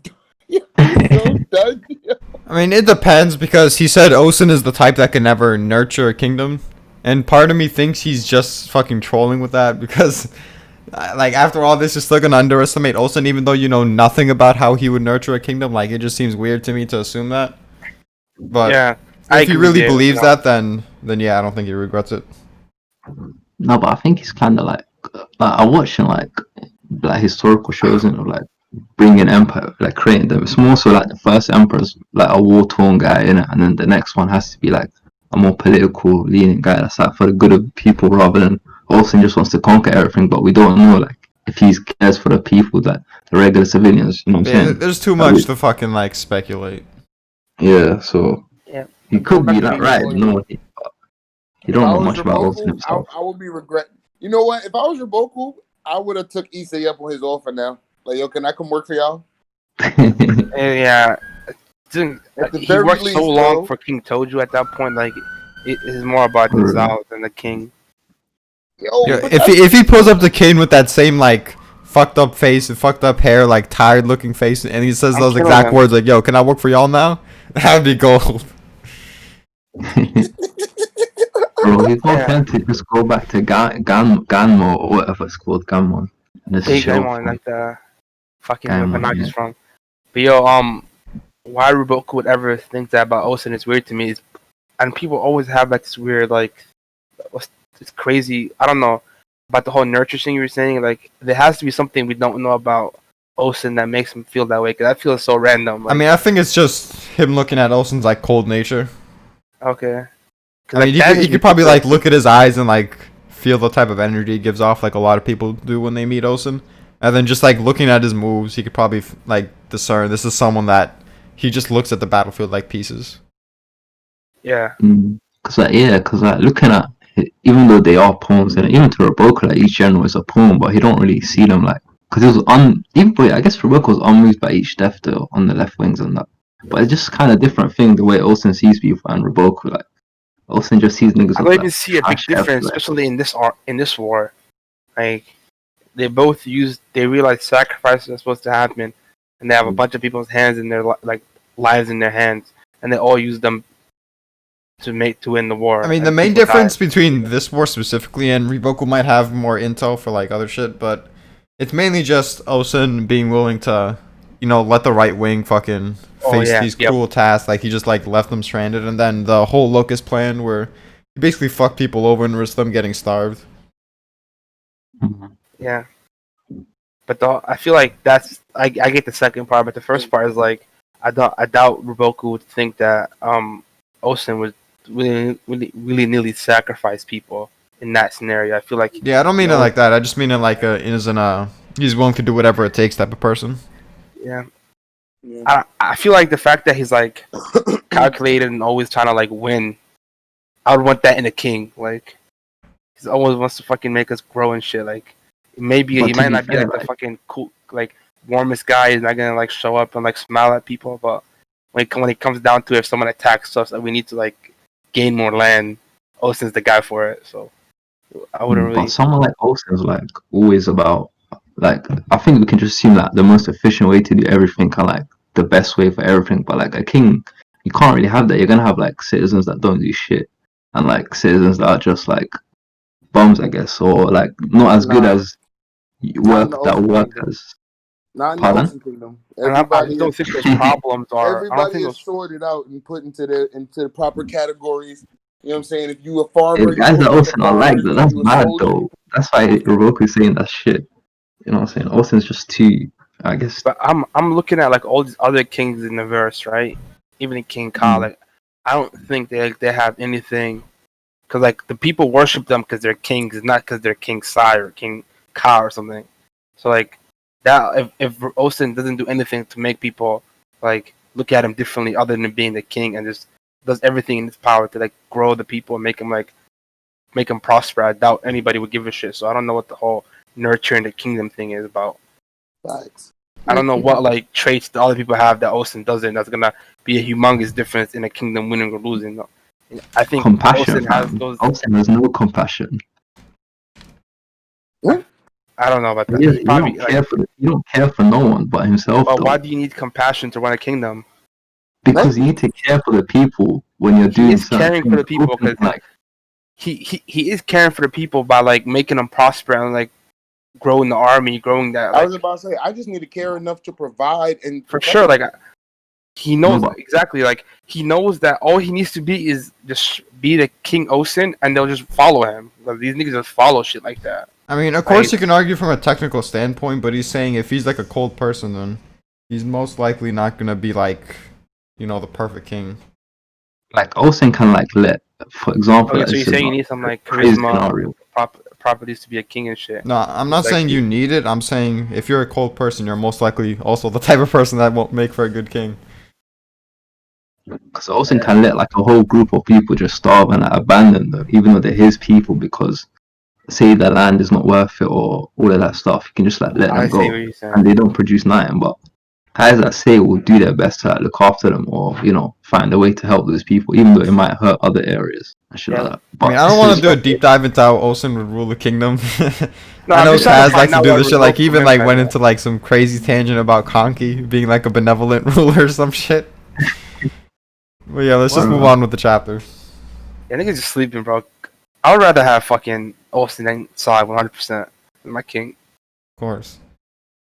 A: he's so done.
C: I mean, it depends because he said Osen is the type that can never nurture a kingdom, and part of me thinks he's just fucking trolling with that because, like, after all this, you're still gonna underestimate Osen, even though you know nothing about how he would nurture a kingdom. Like, it just seems weird to me to assume that. But
D: yeah, I
C: if he
D: agree
C: really
D: there.
C: believes that, then yeah, I don't think he regrets it.
B: No, but I think he's kind of like I watch like historical shows and like bringing empire, like creating them. It's more so like the first emperor's like a war torn guy in it, and then the next one has to be like a more political leaning guy that's like for the good of people rather than Olsen just wants to conquer everything. But we don't know like if he cares for the people, like the regular civilians. You know what I'm
C: Yeah,
B: saying?
C: there's too much to fucking like speculate.
B: Yeah, so
D: Yeah.
B: he
D: Going
B: could
D: back
B: be
D: to
B: like
D: your
B: right.
D: point,
B: No, you
A: If
B: don't
A: I
B: know
A: was
B: much about Olsen
A: Raboku,
B: himself.
A: I would be regret. You know what? If I was Raboku, I would have took Issei up on his offer now. Like, yo, can I come work for y'all?
D: yeah,
A: At the
D: he
A: very
D: worked so
A: least,
D: long
A: bro.
D: for King Toju at that point. Like, it is more about himself than the king.
A: Yo,
C: Yeah,
A: but
C: if he pulls up the Kane with that same like fucked up face and fucked up hair, like tired looking face, and he says
D: I'm
C: those
D: killing
C: exact
D: him.
C: words like, "Yo, can I work for y'all now?" That would be gold.
B: Bro, he's more
D: Yeah,
B: tempted to just go back to Ganmo or whatever it's called, Ganmon. And just
D: big
B: chill
D: Gaimon,
B: for
D: like the fucking where
B: Ganmon,
D: Hanagi's
B: yeah.
D: from. But yo, why Ruboku would ever think that about Osen is weird to me. And people always have like this weird like, it's crazy. I don't know about the whole nurture thing you were saying. Like, there has to be something we don't know about Osen that makes him feel that way. Cause that feels so random.
C: I
D: Like,
C: mean, I think it's just him looking at Olsen's like cold nature.
D: okay, cause
C: I mean,
D: like that
C: you
D: is
C: could probably like
D: ridiculous.
C: look at his eyes and like feel the type of energy he gives off, like a lot of people do when they meet Osen. And then just like looking at his moves, he could probably like discern this is someone that he just looks at the battlefield like pieces.
D: Yeah,
B: Cause like looking at even though they are pawns and even to Roboka, like each general is a pawn, but he don't really see them like because it was even but I guess Roboka was unmoved by each death though on the left wings and that. But it's just kind of different thing the way Olsen sees people and Roboka like Olsen just sees niggas
D: I
B: with
D: don't
B: like
D: even see a big
B: trash
D: difference,
B: everywhere.
D: especially in this war. Like, they realize sacrifices are supposed to happen, and they have a bunch of people's hands in their like lives in their hands, and they all use them to win the war.
C: I mean, the
D: And
C: main
D: people die.
C: difference between this war specifically and Riboku might have more intel for like other shit, but it's mainly just Osen being willing to, let the right wing fucking
D: Oh
C: face
D: yeah,
C: these
D: yep,
C: cruel tasks. Like he just like left them stranded, and then the whole Locust plan where he basically fucked people over and risked them getting starved.
B: Mhm.
D: yeah. But I feel like I get the second part, but the first part is like I doubt Ruboku would think that Osen would really nearly sacrifice people in that scenario. I feel like
C: Yeah, I don't mean it
D: no,
C: like that. I just mean it like he's willing to do whatever it takes type of person.
D: yeah.
A: yeah.
D: I feel like the fact that he's like calculated and always trying to like win, I would want that in a king. Like, he always wants to fucking make us grow and shit. Like, maybe he
B: But to
D: might
B: be
D: not be
B: fair,
D: like the fucking cool, like warmest guy. He's not gonna like show up and like smile at people. But when it comes down to it, if someone attacks us and we need to like gain more land, Osen's the guy for it. So I wouldn't
B: but
D: really.
B: someone like Olsen's like always about like I think we can just seem like the most efficient way to do everything and like the best way for everything. But like a king, you can't really have that. You're gonna have like citizens that don't do shit and like citizens that are just like bums, I guess, or like not as good
A: Nah,
B: as
A: not in the
B: work that
A: Ocean
B: work
A: Kingdom.
B: as.
A: Not in the
B: Pardon?
A: Ocean Kingdom.
D: And I
A: Everybody
D: just
A: is
D: don't think those problems are. I don't
A: everybody
D: think
A: is
D: those.
A: sorted out and put into the proper categories. You know what I'm saying? If you a farmer,
B: If
A: you
B: guys
A: put
B: that
A: with the
B: Olsen are like
A: farmers.
B: that,
A: If
B: that's
A: you a
B: bad
A: soldier, you
B: though.
A: put
B: That's why Roboku's saying that shit. You know what I'm saying? Olsen's just too, I guess.
D: But I'm looking at like all these other kings in the verse, right? Even in King Ka,
B: Mm.
D: like I don't think they have anything because like the people worship them because they're kings, not because they're King Sai or King Ka or something. So like that, if Osen doesn't do anything to make people like look at him differently other than being the king and just does everything in his power to like grow the people and make them prosper, I doubt anybody would give a shit. So I don't know what the whole nurturing the kingdom thing is about.
A: facts.
D: I don't know what like traits the other people have that Osen doesn't. That's gonna be a humongous difference in a kingdom winning or losing. I think
B: Compassion,
D: Osen has
B: fam.
D: those.
B: Olsen has no compassion.
A: What?
D: I don't know about that.
B: Yeah,
D: He probably like.
B: you don't care for no one but himself
D: But why
B: though.
D: do you need compassion to run a kingdom?
B: Because
A: Thank
B: you
A: you.
B: need to care for the people when you're
D: He
B: doing
D: is
B: certain
D: caring for
B: things.
D: the people
B: Olsen,
D: because
B: like
D: he is caring for the people by like making them prosper and like growing the army, growing that
A: I was
D: like
A: about to say, I just need to care enough to provide and
D: for
A: protect
D: sure. Like
A: people.
D: he knows
B: No, but-
D: exactly. Like he knows that all he needs to be is just be the King Osin, and they'll just follow him. Like, these niggas just follow shit like that.
C: I mean, of course
D: Right.
C: you can argue from a technical standpoint, but he's saying if he's like a cold person, then he's most likely not gonna be like, the perfect king.
B: Like Olsen can like let, for example,
D: Okay,
B: like,
D: so
B: this
D: you're
B: is
D: saying you
B: not
D: need some like
B: a crazy
D: charisma,
B: scenario.
D: properties to be a king and shit.
C: No, I'm not
D: Like,
C: saying you need it. I'm saying if you're a cold person, you're most likely also the type of person that won't make for a good king.
B: Because Olsen can let like a whole group of people just starve and like, abandon them, even though they're his people, because say the land is not worth it or all of that stuff. You can just like let
D: I
B: them
D: see what
B: go,
D: you're saying.
B: and they don't produce nothing. But guys that say will do their best to like, look after them or find a way to help those people, even though it might hurt other areas and shit
D: Yeah.
B: like that.
C: I
B: But
C: mean, I don't
B: this
C: want
B: is
C: to do a deep dive into how Olsen would rule the kingdom.
D: No,
C: I
D: I'm
C: know
D: just trying to
C: Kaz likes
D: find
C: to
D: out
C: do
D: what
C: this shit. Like,
D: Roboku
C: he even
D: meant
C: like
D: by
C: went
D: that.
C: into like some crazy tangent about Conky being like a benevolent ruler or some shit. But yeah, let's just move on with the chapter.
D: Yeah, niggas just sleeping, bro. I would rather have fucking Austin inside 100% than my king.
C: Of course.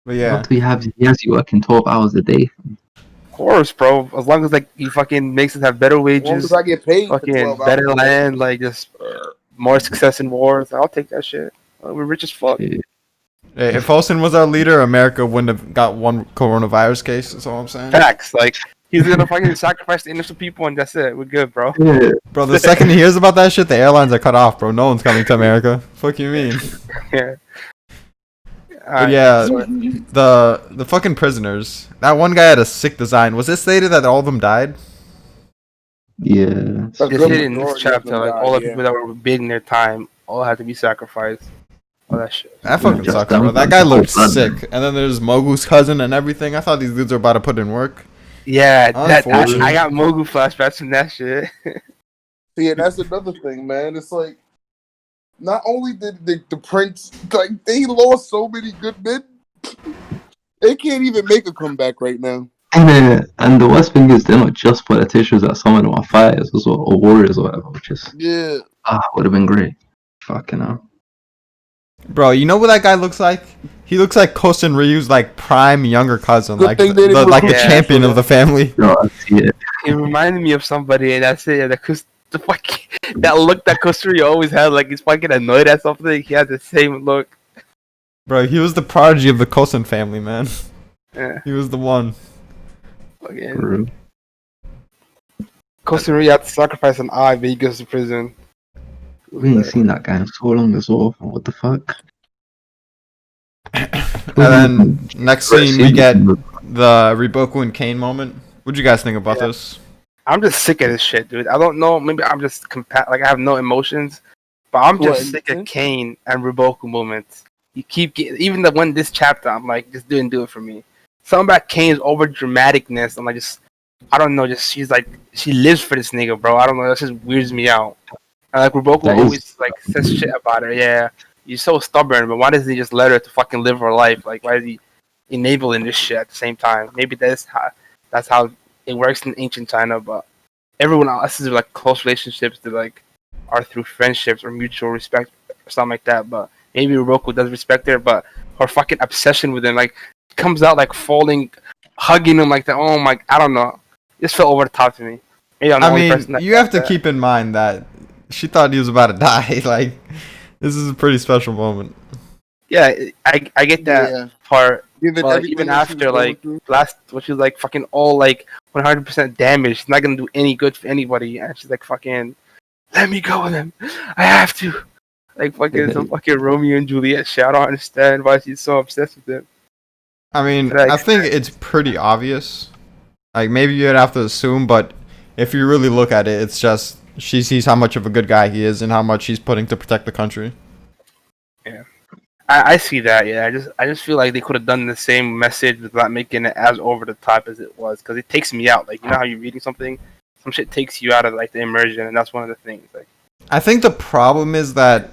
C: But yeah,
B: what do we have? He has you working 12 hours a day.
D: Of course, bro. As long as like he fucking makes us have better
A: As long
D: wages,
A: as I get paid for
D: fucking
A: 12
D: better
A: hours.
D: land, like just more success in wars, I'll take that shit. We're rich as fuck.
B: Shit.
C: if Olsen was our leader, America wouldn't have got one coronavirus case. That's all I'm saying.
D: Facts. Like he's gonna fucking sacrifice the innocent people, and that's it. We're good, bro.
B: Yeah.
C: Bro, the second he hears about that shit, the airlines are cut off, bro. No one's coming to America. Fuck you mean?
D: Yeah.
C: But yeah, the fucking prisoners. That one guy had a sick design. Was it stated that all of them died?
B: Yeah.
A: A
D: It's
A: good
D: hidden in this
A: majority of
D: chapter.
A: them
D: Like
A: died,
D: all the
A: yeah.
D: people that were big in their time all had to be sacrificed. All that shit.
C: That fucking
B: Just
C: sucks,
B: them,
C: bro. That
B: man.
C: guy
B: The whole
C: looked
B: blood,
C: sick.
B: man.
C: And then there's Mogu's cousin and everything. I thought these dudes were about to put in work.
D: Yeah, that
C: Unfortunate.
D: I got Mogu flashbacks from that shit.
A: See, and that's another thing, man. It's like, not only did the prince, like, they lost so many good men, they can't even make a comeback right now.
B: And the worst thing is they're not just politicians, that some of them are fighters as well, or warriors or whatever, which is
A: Yeah.
B: would have been great. Fucking hell.
C: Bro, you know what that guy looks like? He looks like Kosen Ryu's like prime younger cousin,
A: Good
C: like
A: thing they didn't
C: the
A: recruit
C: champion
A: him.
C: of the family.
B: No, I see it.
D: It reminded me of somebody, and that's it. The fucking that look that Kosturi always had, like he's fucking annoyed at something. He has the same look.
C: Bro, he was the prodigy of the Kosen family, man.
D: Yeah,
C: He was the one.
D: fucking
B: Bro.
D: Kosturi had to sacrifice an eye, but he goes to prison.
B: We ain't seen that guy in so long as well. What the fuck?
C: And then next scene we get the Riboku and Kane moment. What'd you guys think about this?
D: I'm just sick of this shit, dude. I don't know. Maybe I'm just like I have no emotions, but I'm just
A: What,
D: sick of Kane and Riboku moments. You keep getting even the one this chapter. I'm like, just didn't do it for me. Something about Kane's over dramaticness. I'm like, I don't know. Just she's like she lives for this nigga, bro. I don't know. That just weirds me out. And like Riboku
B: That is-
D: always like says shit about her. Yeah, you're so stubborn, but why doesn't he just let her to fucking live her life? Like, why is he enabling this shit at the same time? Maybe that's how it works in ancient China, but everyone else is like close relationships that like are through friendships or mutual respect or something like that. But maybe Roku does respect her, but her fucking obsession with him like comes out like falling, hugging him like that. Oh my, I don't know. It just felt over the top to me. Maybe I'm the
C: I
D: only person
C: mean,
D: that
C: you have to
D: that.
C: keep in mind that she thought he was about to die. Like, this is a pretty special moment.
D: Yeah, I get that
A: Yeah.
D: part.
A: Given
D: But like,
A: everything
D: even
A: that she was
D: after
A: going
D: like
A: through.
D: last, when she's like fucking all like 100% damaged, she's not gonna do any good for anybody, and she's like fucking, let me go with him. I have to. Like fucking some fucking Romeo and Juliet shit. I don't understand why she's so obsessed with him.
C: I mean,
D: Right.
C: I think it's pretty obvious. Like, maybe you'd have to assume, but if you really look at it, it's just she sees how much of a good guy he is and how much he's putting to protect the country.
D: I see that. Yeah, I just feel like they could have done the same message without making it as over the top as it was, because it takes me out. Like, you know how you're reading something, some shit takes you out of like the immersion, and that's one of the things. Like,
C: I think the problem is that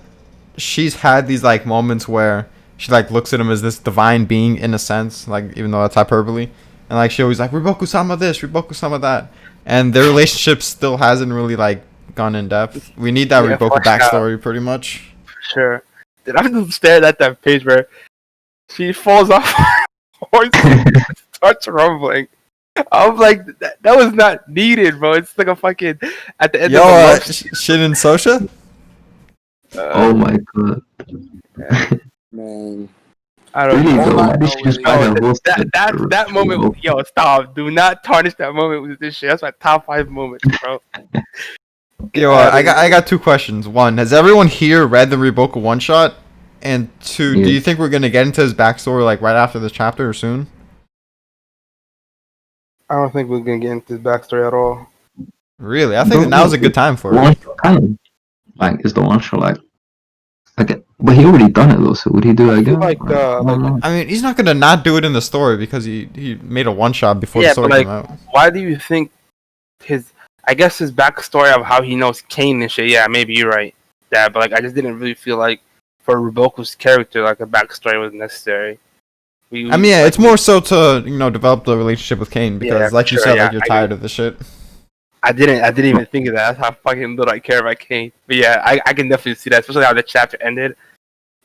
C: she's had these like moments where she like looks at him as this divine being in a sense, like even though that's hyperbole, and like she always like Riboku-sama this, Riboku-sama that, and their relationship still hasn't really like gone in depth. We need that
D: Yeah,
C: Riboku
D: fleshed out.
C: backstory pretty much.
D: sure. Did I just stare at that page where she falls off her horse and starts rumbling? I'm like, that was not needed, bro. It's like a fucking at the end
C: Yo,
D: of a love.
C: Shin and Sosha?
B: Oh my god.
A: Man.
D: I don't
B: Really
D: know.
B: though,
A: All I
B: why did
A: know
B: she just
A: is
B: buy
D: Yo,
B: her horse?
D: that moment. Yo, stop. Do not tarnish that moment with this shit. That's my top 5 moments, bro. Get
C: Yo,
D: outta
C: I
D: here.
C: got 2 questions. One, has everyone here read the Reboku one shot? And 2, do
B: Yeah.
C: you think we're gonna get into his backstory like right after this chapter or soon?
D: I don't think we're gonna get into his backstory at all.
C: Really, I think that now's a good time for
B: One
C: it.
B: shot canon. Like, is the one shot like, but he already done it though, so would he do it
D: I feel
B: again?
D: like
B: I don't know.
C: I mean, he's not gonna not do it in the story because he made a one shot before the
D: Yeah, but
C: story
D: like,
C: came out.
D: why do you think his? I guess his backstory of how he knows Kane and shit. Yeah, maybe you're right. Yeah, but like, I just didn't really feel like for Ruboku's character, like a backstory was necessary.
C: I mean, yeah, it's more so to develop the relationship with Kane because,
D: Yeah,
C: like you
D: sure,
C: said,
D: yeah,
C: like you're
D: I
C: tired of the shit.
D: I didn't even think of that. That's how fucking little I care about Kane. But yeah, I can definitely see that, especially how the chapter ended.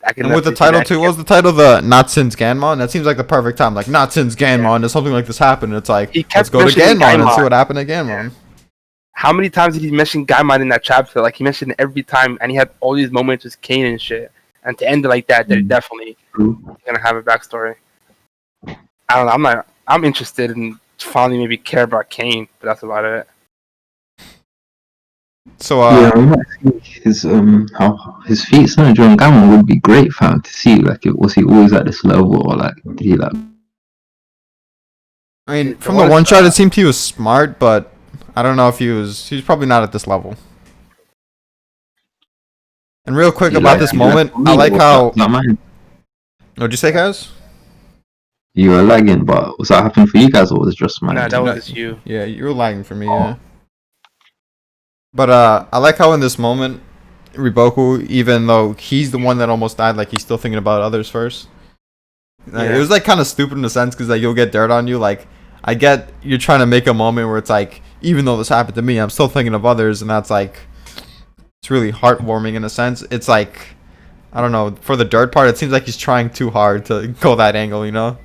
D: I can
C: And with the
D: definitely see
C: title
D: that.
C: too, what was the title? The Not Since Ganmon. That seems like the perfect time. Like not since Ganmon, there's something like this happened. It's like
D: He
C: let's
D: kept
C: go to
D: mentioning
C: Ganmon and
D: Gaimon.
C: see what happened at Ganmon.
D: How many times did he mention Gaimon in that chapter? Like he mentioned it every time, and he had all these moments with Kane and shit. And to end it like that, they're definitely gonna have a backstory. I don't know. I'm interested in finally maybe care about Kane, but that's about it.
C: So
B: Yeah, we might see his how his feats during Gamma would be great for him to see. Like, was he always at this level, or like did he like?
C: I mean,
D: There
C: from the
D: was,
C: one shot, it seemed he was smart, but I don't know if he's probably not at this level. And real quick
B: You
C: about
B: like,
C: this
B: you
C: moment, I like
B: or
C: how.
B: that man?
C: What'd you say, guys?
B: You were lagging, but was that happening for you guys, or was it just mine?
D: nah, that
C: No,
D: was just you.
C: Yeah, you were lagging for me, yeah. But I like how in this moment, Riboku, even though he's the one that almost died, like he's still thinking about others first. Like, it was like kind of stupid in a sense because like you'll get dirt on you. Like I get you're trying to make a moment where it's like even though this happened to me, I'm still thinking of others, and that's like it's really heartwarming in a sense. It's like I don't know for the dirt part, it seems like he's trying too hard to go that angle, you know.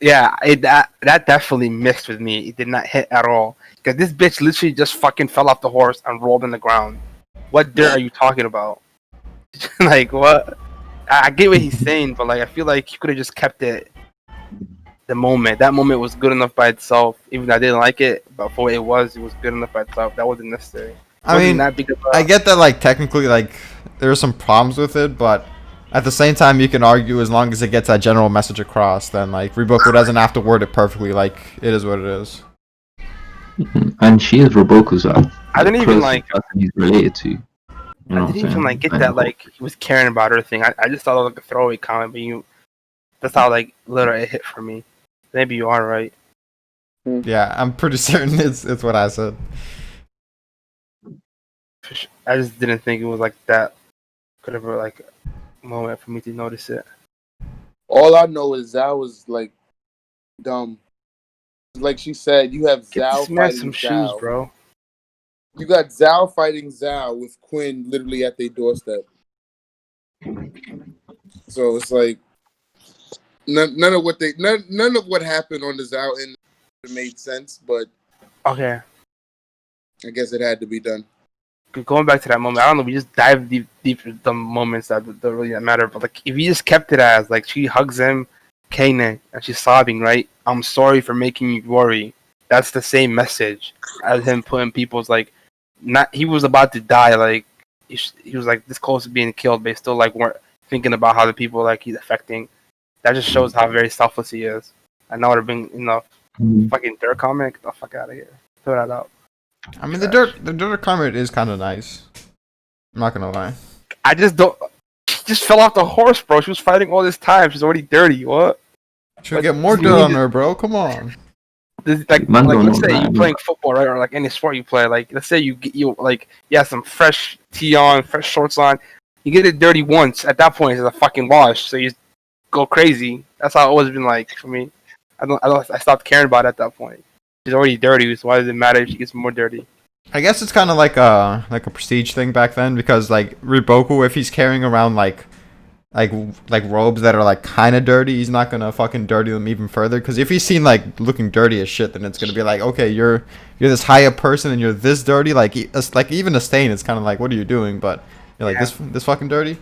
D: Yeah, that definitely missed with me. It did not hit at all. Because this bitch literally just fucking fell off the horse and rolled in the ground. What dirt are you talking about? Like, what? I get what he's saying, but like, I feel like he could have just kept it. The moment, that moment was good enough by itself. Even though I didn't like it, but for what it was good enough by itself. That wasn't necessary.
C: I
D: Wasn't
C: mean,
D: that big of
C: I get that like technically like there are some problems with it, but at the same time you can argue as long as it gets that general message across, then like Riboku doesn't have to word it perfectly. Like it is what it is.
B: And she is Roboku's
D: I didn't even like.
B: person he's related to. You know
D: I
B: what I'm
D: didn't even
B: saying?
D: like get that like he was caring about her thing. I just thought it was like a throwaway comment, but that's how like little it hit for me. Maybe you are right.
C: Yeah, I'm pretty certain it's what I said.
D: I just didn't think it was like that. Could have like a moment for me to notice it.
A: All I know is Zhao was like dumb. Like she said, you have
D: Get
A: Zhao
D: this man
A: fighting
D: some
A: Zhao.
D: shoes, bro.
A: You got Zhao fighting Zhao with Quinn literally at their doorstep. So it's like none of what happened on the Zhao end made sense, but
D: Okay,
A: I guess it had to be done.
D: going back to that moment, I don't know. We just dive deep into the moments that don't really matter. But like, if you just kept it as like she hugs him, Kanan, and she's sobbing, right? I'm sorry for making you worry. That's the same message as him putting people's like, not he was about to die. Like he was like this close to being killed, but he still like weren't thinking about how the people like he's affecting. That just shows how very selfless he is. And now would have been fucking dirt comic. Get the fuck out of here. Throw that out.
C: I mean the dirt comment is kind of nice. I'm not gonna lie.
D: I just don't. She just fell off the horse, bro. She was fighting all this time. She's already dirty. What?
C: Should get more dirt on her, bro. Come on.
D: Like
B: Man don't
D: let's
B: know
D: say
B: that,
D: you playing football, right, or like any sport you play. Like, let's say you have some fresh tee on, fresh shorts on. You get it dirty once. At that point, it's a fucking wash. So you just go crazy. That's how it always been like for me. I stopped caring about it at that point. She's already dirty, so why does it matter if she gets more dirty?
C: I guess it's kind of like a prestige thing back then because like Riboku, if he's carrying around like like robes that are like kind of dirty, he's not gonna fucking dirty them even further. Because if he's seen like looking dirty as shit, then it's gonna be like, okay, you're this high up person and you're this dirty. Like like even a stain is kind of like, what are you doing? But you're like this fucking dirty.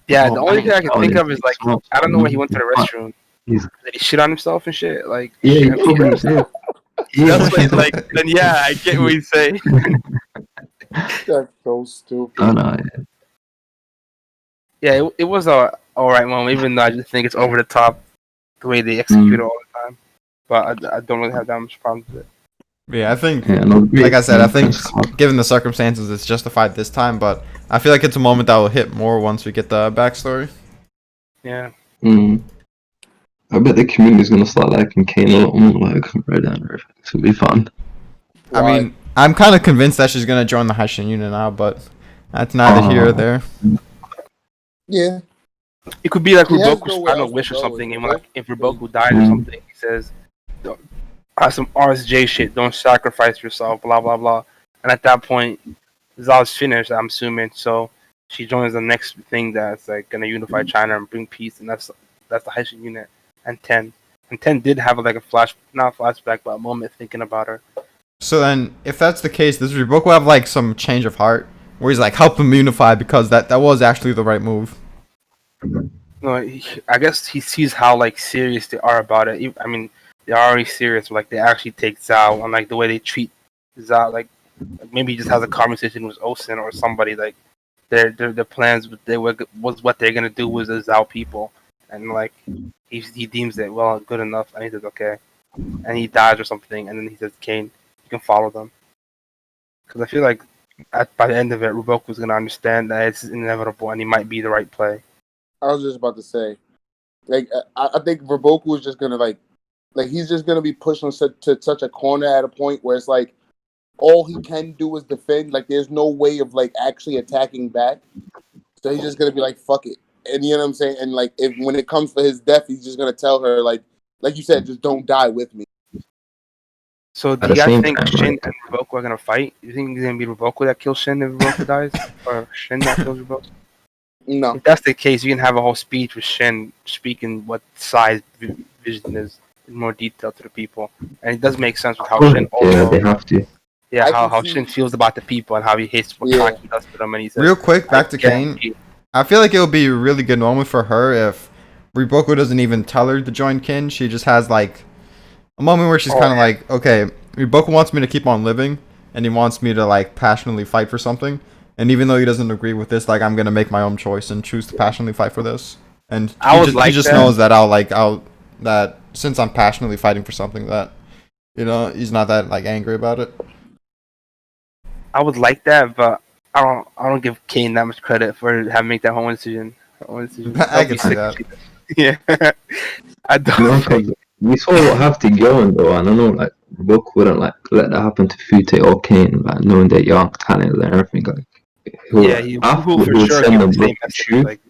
D: Yeah,
B: Oh,
D: the only thing I can
B: oh,
D: think
B: yeah,
D: of is like
B: smart.
D: I don't know when he went to the
B: But
D: restroom.
B: he's
D: Did he shit on himself and shit? Like
B: yeah, he
D: empty
B: probably
D: himself?
B: did. Yeah,
D: That's what, like then yeah, I get what he's saying.
A: That's so stupid.
B: I know.
D: Yeah, it was a alright moment, even though I just think it's over the top the way they execute it all the time. But I don't really have that much problem with it.
C: Yeah, I think,
B: Yeah, no,
C: like I said, I think
B: Just hard.
C: given the circumstances, it's justified this time. But I feel like it's a moment that will hit more once we get the backstory.
D: Yeah.
B: Mm. I bet the community's gonna start liking Kane a lot more, like right down there. It'll be fun.
C: I
A: Why?
C: mean, I'm kind of convinced that she's gonna join the Haitian unit now, but that's neither here or there.
A: Yeah.
D: It could be like
A: He has
D: Ruboku's
A: nowhere
D: final
A: else
D: wish
A: to
D: or
A: go,
D: something,
A: you
D: and
A: know?
D: like if Ruboku dies or something, he says, some RSJ shit, don't sacrifice yourself, blah blah blah. And at that point, Zal's finished, I'm assuming. So she joins the next thing that's like gonna unify China and bring peace, and that's the Haitian unit. And ten did have like a not flashback, but a moment thinking about her.
C: So then, if that's the case, does Riboku have like some change of heart where he's like help him unify because that was actually the right move?
D: No, I guess he sees how like serious they are about it. I mean, they're already serious. Like they actually take Zhao and like the way they treat Zhao. Like maybe he just has a conversation with Osen or somebody. Like their plans was what they're gonna do with the Zhao people, and like he deems it well good enough, and he says okay, and he dies or something, and then he says Kane, you can follow them, because I feel like by the end of it, Ruboku's gonna understand that it's inevitable, and he might be the right play.
A: I was just about to say, like, I think Verboku is just gonna like he's just gonna be pushed to such a corner at a point where it's like all he can do is defend. Like, there's no way of like actually attacking back. So he's just gonna be like, "Fuck it," and you know what I'm saying. And like, if when it comes for his death, he's just gonna tell her like you said, just don't die with me.
D: So
B: At
D: do
B: the
D: you guys
B: same
D: think
B: time,
D: Shin
B: like,
D: and Revoku are gonna fight? You think it's gonna be Revoku that kills Shin if Revoku dies, or Shin that kills Revoku?
A: No,
D: If that's the case, you can have a whole speech with Shin speaking what size vision is in more detail to the people, and it does make sense with how Shin
B: yeah,
D: also,
B: they have to.
D: yeah,
A: I
D: how
A: can see-
D: Shin feels about the people and how he hates what
A: Yeah.
D: Kaki does to them, and he says,
C: Real quick, back to
D: I
C: Kane.
D: guarantee-
C: I feel like it would be a really good moment for her if Riboku doesn't even tell her to join Kin. She just has like a moment where she's kind of like, okay, Riboku wants me to keep on living, and he wants me to like passionately fight for something. And even though he doesn't agree with this, like I'm gonna make my own choice and choose to passionately fight for this. And
D: I would
C: he
D: like
C: just
D: that.
C: knows that that since I'm passionately fighting for something that, he's not that like angry about it.
D: I would like that, but I don't give Kane that much credit for having make that whole decision.
C: I can see that.
D: Yeah, I don't.
B: No,
D: think-
B: because we saw what have to go though, and I know like Book wouldn't like let that happen to Fute or Kane, like knowing they're young, talented and everything. Like
D: Yeah, he will for
B: would
D: sure
B: send
D: give
B: them
D: the same
B: both to
D: message.
B: shoot
D: Like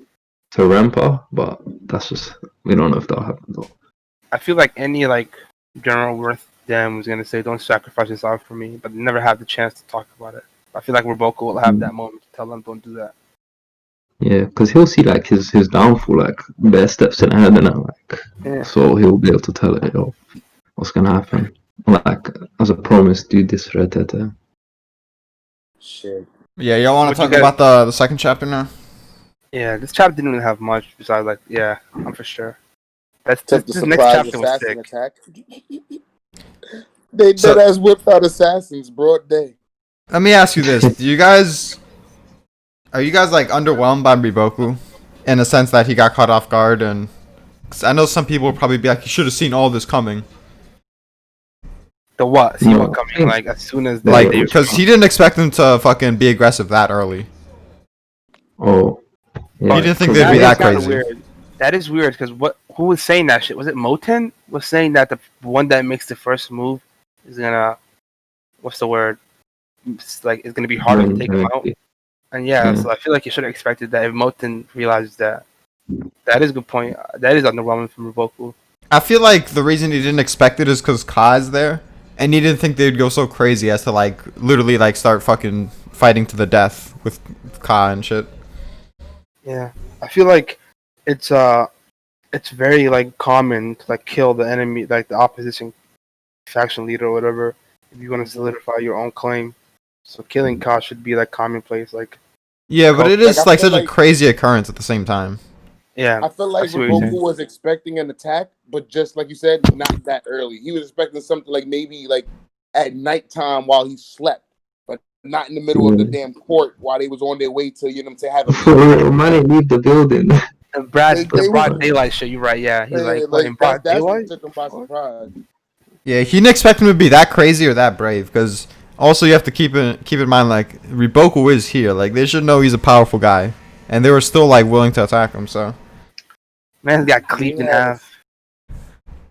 B: to Rampa, but that's just we don't know if that'll happen though.
D: I feel like any like general worth them was gonna say, "Don't sacrifice yourself for me," but they never have the chance to talk about it. I feel like Revoco will have that moment to tell them, "Don't do that."
B: Yeah, because he'll see like his downfall, like bare steps in ahead, and like
D: Yeah.
B: so he'll be able to tell it, yo, what's gonna happen. Like as a promise, do this right there.
A: shit.
C: Yeah, y'all want
D: What
C: to
D: you
C: talk
D: guys-
C: about the second chapter now?
D: Yeah, this chapter didn't really have much besides like, yeah, I'm for sure.
A: Except the
D: This next
A: surprise
D: chapter was
A: assassin
D: sick.
A: attack. They
C: So-
A: dead ass whipped out assassins, broad day.
C: Let me ask you this: are you guys like underwhelmed by Riboku in the sense that he got caught off guard? And 'cause I know some people will probably be like, "You should have seen all this coming."
D: The what? See
B: No.
D: what coming like as soon as
C: Like,
D: they
C: because he didn't expect them to fucking be aggressive that early.
B: Oh, yeah,
C: He didn't think
B: 'cause
C: they'd be
D: is
C: that
D: kinda
C: crazy.
D: Weird. That is weird because who was saying that shit? Was it Moten? Was saying that the one that makes the first move is gonna, what's the word? It's like it's gonna be harder to take him out. And yeah, so I feel like you should have expected that if Moten realizes that. That is a good point. That is underwhelming from Revoku.
C: I feel like the reason he didn't expect it is because Kai's there, and he didn't think they'd go so crazy as to like literally like start fucking fighting to the death with Kai and shit.
D: Yeah. I feel like it's it's very like common to like kill the enemy, like the opposition faction leader or whatever, if you want to solidify your own claim. So killing Ka should be like commonplace. Like,
C: Yeah, but it
A: Like
C: is like such a crazy occurrence at the same time.
D: yeah,
A: I feel
D: I
A: like
D: see what you're
A: Raboku
D: saying.
A: was expecting an attack, but just like you said, not that early. He was expecting something like maybe like at nighttime while he slept, but not in the middle of the damn court while they was on their way to, you know what I'm saying, have a
B: For
A: meeting.
B: real, man, ain't leave the building.
D: And Brad,
A: Like
D: the
A: they
D: broad
A: were,
D: daylight shit. You're right. Yeah, he's like, what in
A: like
D: broad
A: that's what
D: daylight?
A: took him by surprise.
C: Yeah, he didn't expect him to be that crazy or that brave, because also you have to keep in mind like Riboku is here. Like they should know he's a powerful guy, and they were still like willing to attack him. So
D: Man's got cleaved in half.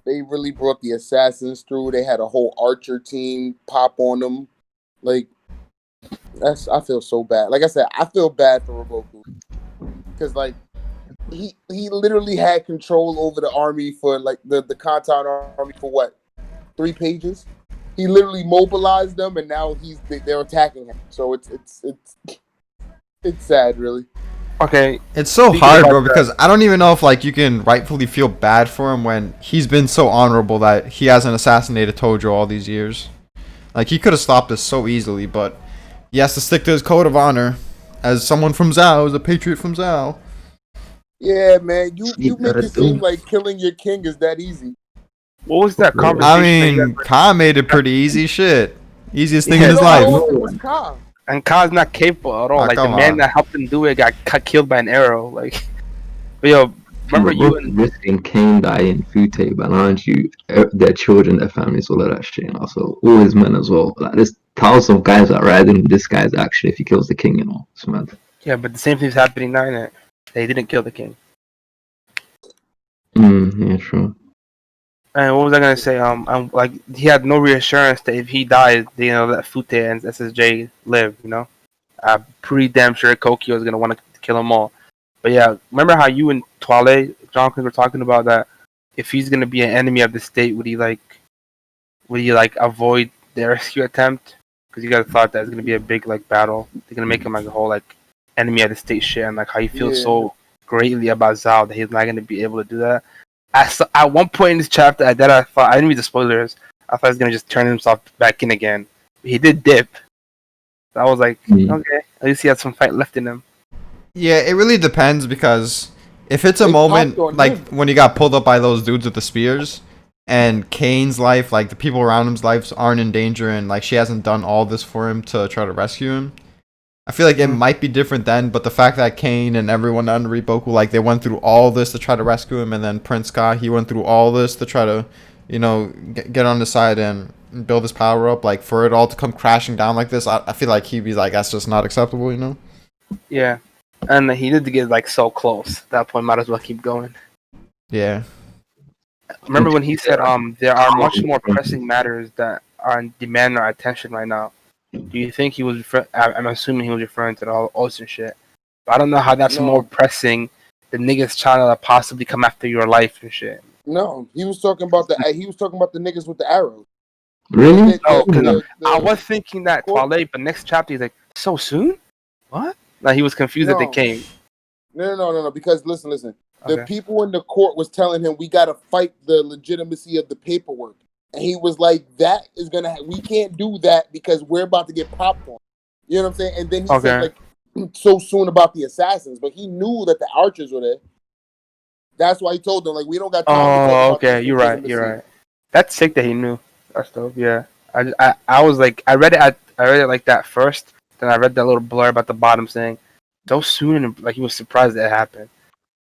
A: They really brought the assassins through. They had a whole archer team pop on them. Like I feel so bad. Like I said, I feel bad for Raboku because like he literally had control over the army for like the Kantan army for what 3 pages. He literally mobilized them, and now they're attacking him. So it's sad, really.
D: Okay,
C: it's so
D: speaking
C: hard,
D: about
C: bro,
D: that-
C: because I don't even know if like you can rightfully feel bad for him when he's been so honorable that he hasn't assassinated Tojo all these years. Like he could have stopped this so easily, but he has to stick to his code of honor as someone from Zhao, as a patriot from Zhao.
A: Yeah, man, you
B: You
A: make
B: gotta
A: it seem
B: do.
A: like killing your king is that easy.
D: what was that
B: Bro.
D: conversation?
C: I
D: that you
C: mean,
D: guys
C: Khan made it pretty easy. Shit, easiest thing
D: Yeah,
C: in
A: You
C: his
A: don't
C: life.
A: know if it was Ka.
D: and Ka's not capable at all.
C: Ah,
D: Like the
C: come
D: man
C: on.
D: that helped him do it got killed by an arrow. Like, but yo, remember you and
B: risking Kane dying, Fute, but aren't you? Their children, their families, all of that shit. And also, all his men as well. Like, there's thousands of guys that ride in with this guy's actually if he kills the king, you know. It's mad.
D: yeah, but the same thing's happening now. Innit? They didn't kill the king.
B: Yeah, true.
D: And what was I gonna say? Like he had no reassurance that if he died, you know, that Fute and SSJ live. You know, pretty damn sure Kokyo is gonna want to kill them all. But yeah, remember how you and Twale Jonathan were talking about that? If he's gonna be an enemy of the state, would he like avoid the rescue attempt? Because you guys thought that was gonna be a big like battle. They're gonna make him like a whole like enemy of the state shit, and like how he feels
A: Yeah.
D: so greatly about Zhao that he's not gonna be able to do that. At one point in this chapter, I thought I didn't read the spoilers. I thought he was gonna just turn himself back in again. He did dip. So I was like, okay, at least he had some fight left in him.
C: Yeah, it really depends because if it's a
A: They
C: moment
A: popped on
C: like
A: him.
C: when he got pulled up by those dudes with the spears, and Kane's life, like the people around him's lives aren't in danger, and like she hasn't done all this for him to try to rescue him. I feel like it might be different then, but the fact that Kane and everyone under Riboku, like they went through all this to try to rescue him, and then Prince Kai, he went through all this to try to, you know, get on the side and build his power up. Like for it all to come crashing down like this, I feel like he'd be like, that's just not acceptable, you know?
D: Yeah, and he did get like so close. At that point, might as well keep going.
C: Yeah.
D: Remember when he said, there are much more pressing matters that are demand our attention right now. Do you think he was? I'm assuming he was referring to the whole ocean shit. But I don't know how that's
A: No.
D: more pressing than niggas trying to possibly come after your life and shit.
A: No, he was talking about the niggas with the arrows.
B: Really?
D: No, because
A: The-
D: I was thinking that Twale, but next chapter he's like, so soon? What? Like he was confused that they
A: No.
D: came.
A: No. Because listen. The
D: Okay.
A: people in the court was telling him we got to fight the legitimacy of the paperwork, and he was like, "That is gonna. We can't do that because we're about to get popped on." You know what I'm saying? And then he said
D: Okay.
A: like so soon about the assassins, but he knew that the archers were there. That's why he told them like we don't got time to talk
D: Oh,
A: about
D: okay.
A: this
D: You're right.
A: legitimacy.
D: You're right. That's sick that he knew. That's dope. Yeah. I was like, I read it like that first. Then I read that little blur about the bottom saying, so soon, and like he was surprised that it happened.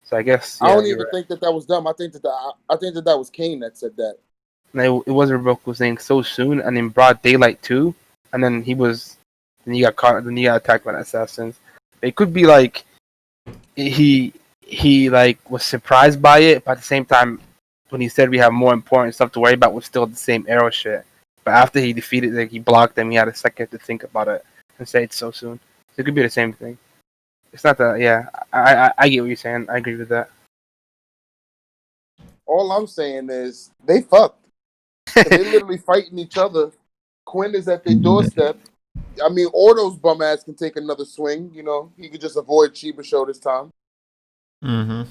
D: So I guess
A: I
D: yeah,
A: don't
D: you're
A: even
D: right.
A: think that was them. I think that was Kane that said that.
D: And it wasn't Roku saying so soon, and in broad daylight too. And then then he got caught. Then he got attacked by the assassins. It could be like he like was surprised by it, but at the same time, when he said we have more important stuff to worry about, was still the same arrow shit. But after he defeated, like he blocked them, he had a second to think about it and say it's so soon. So it could be the same thing. It's not that. Yeah, I get what you're saying. I agree with that.
A: All I'm saying is they fucked. They literally fighting each other. Quinn is at their doorstep. I mean, Ordo's bum ass can take another swing. You know, he could just avoid Chiba Show this time.
C: Mm-hmm.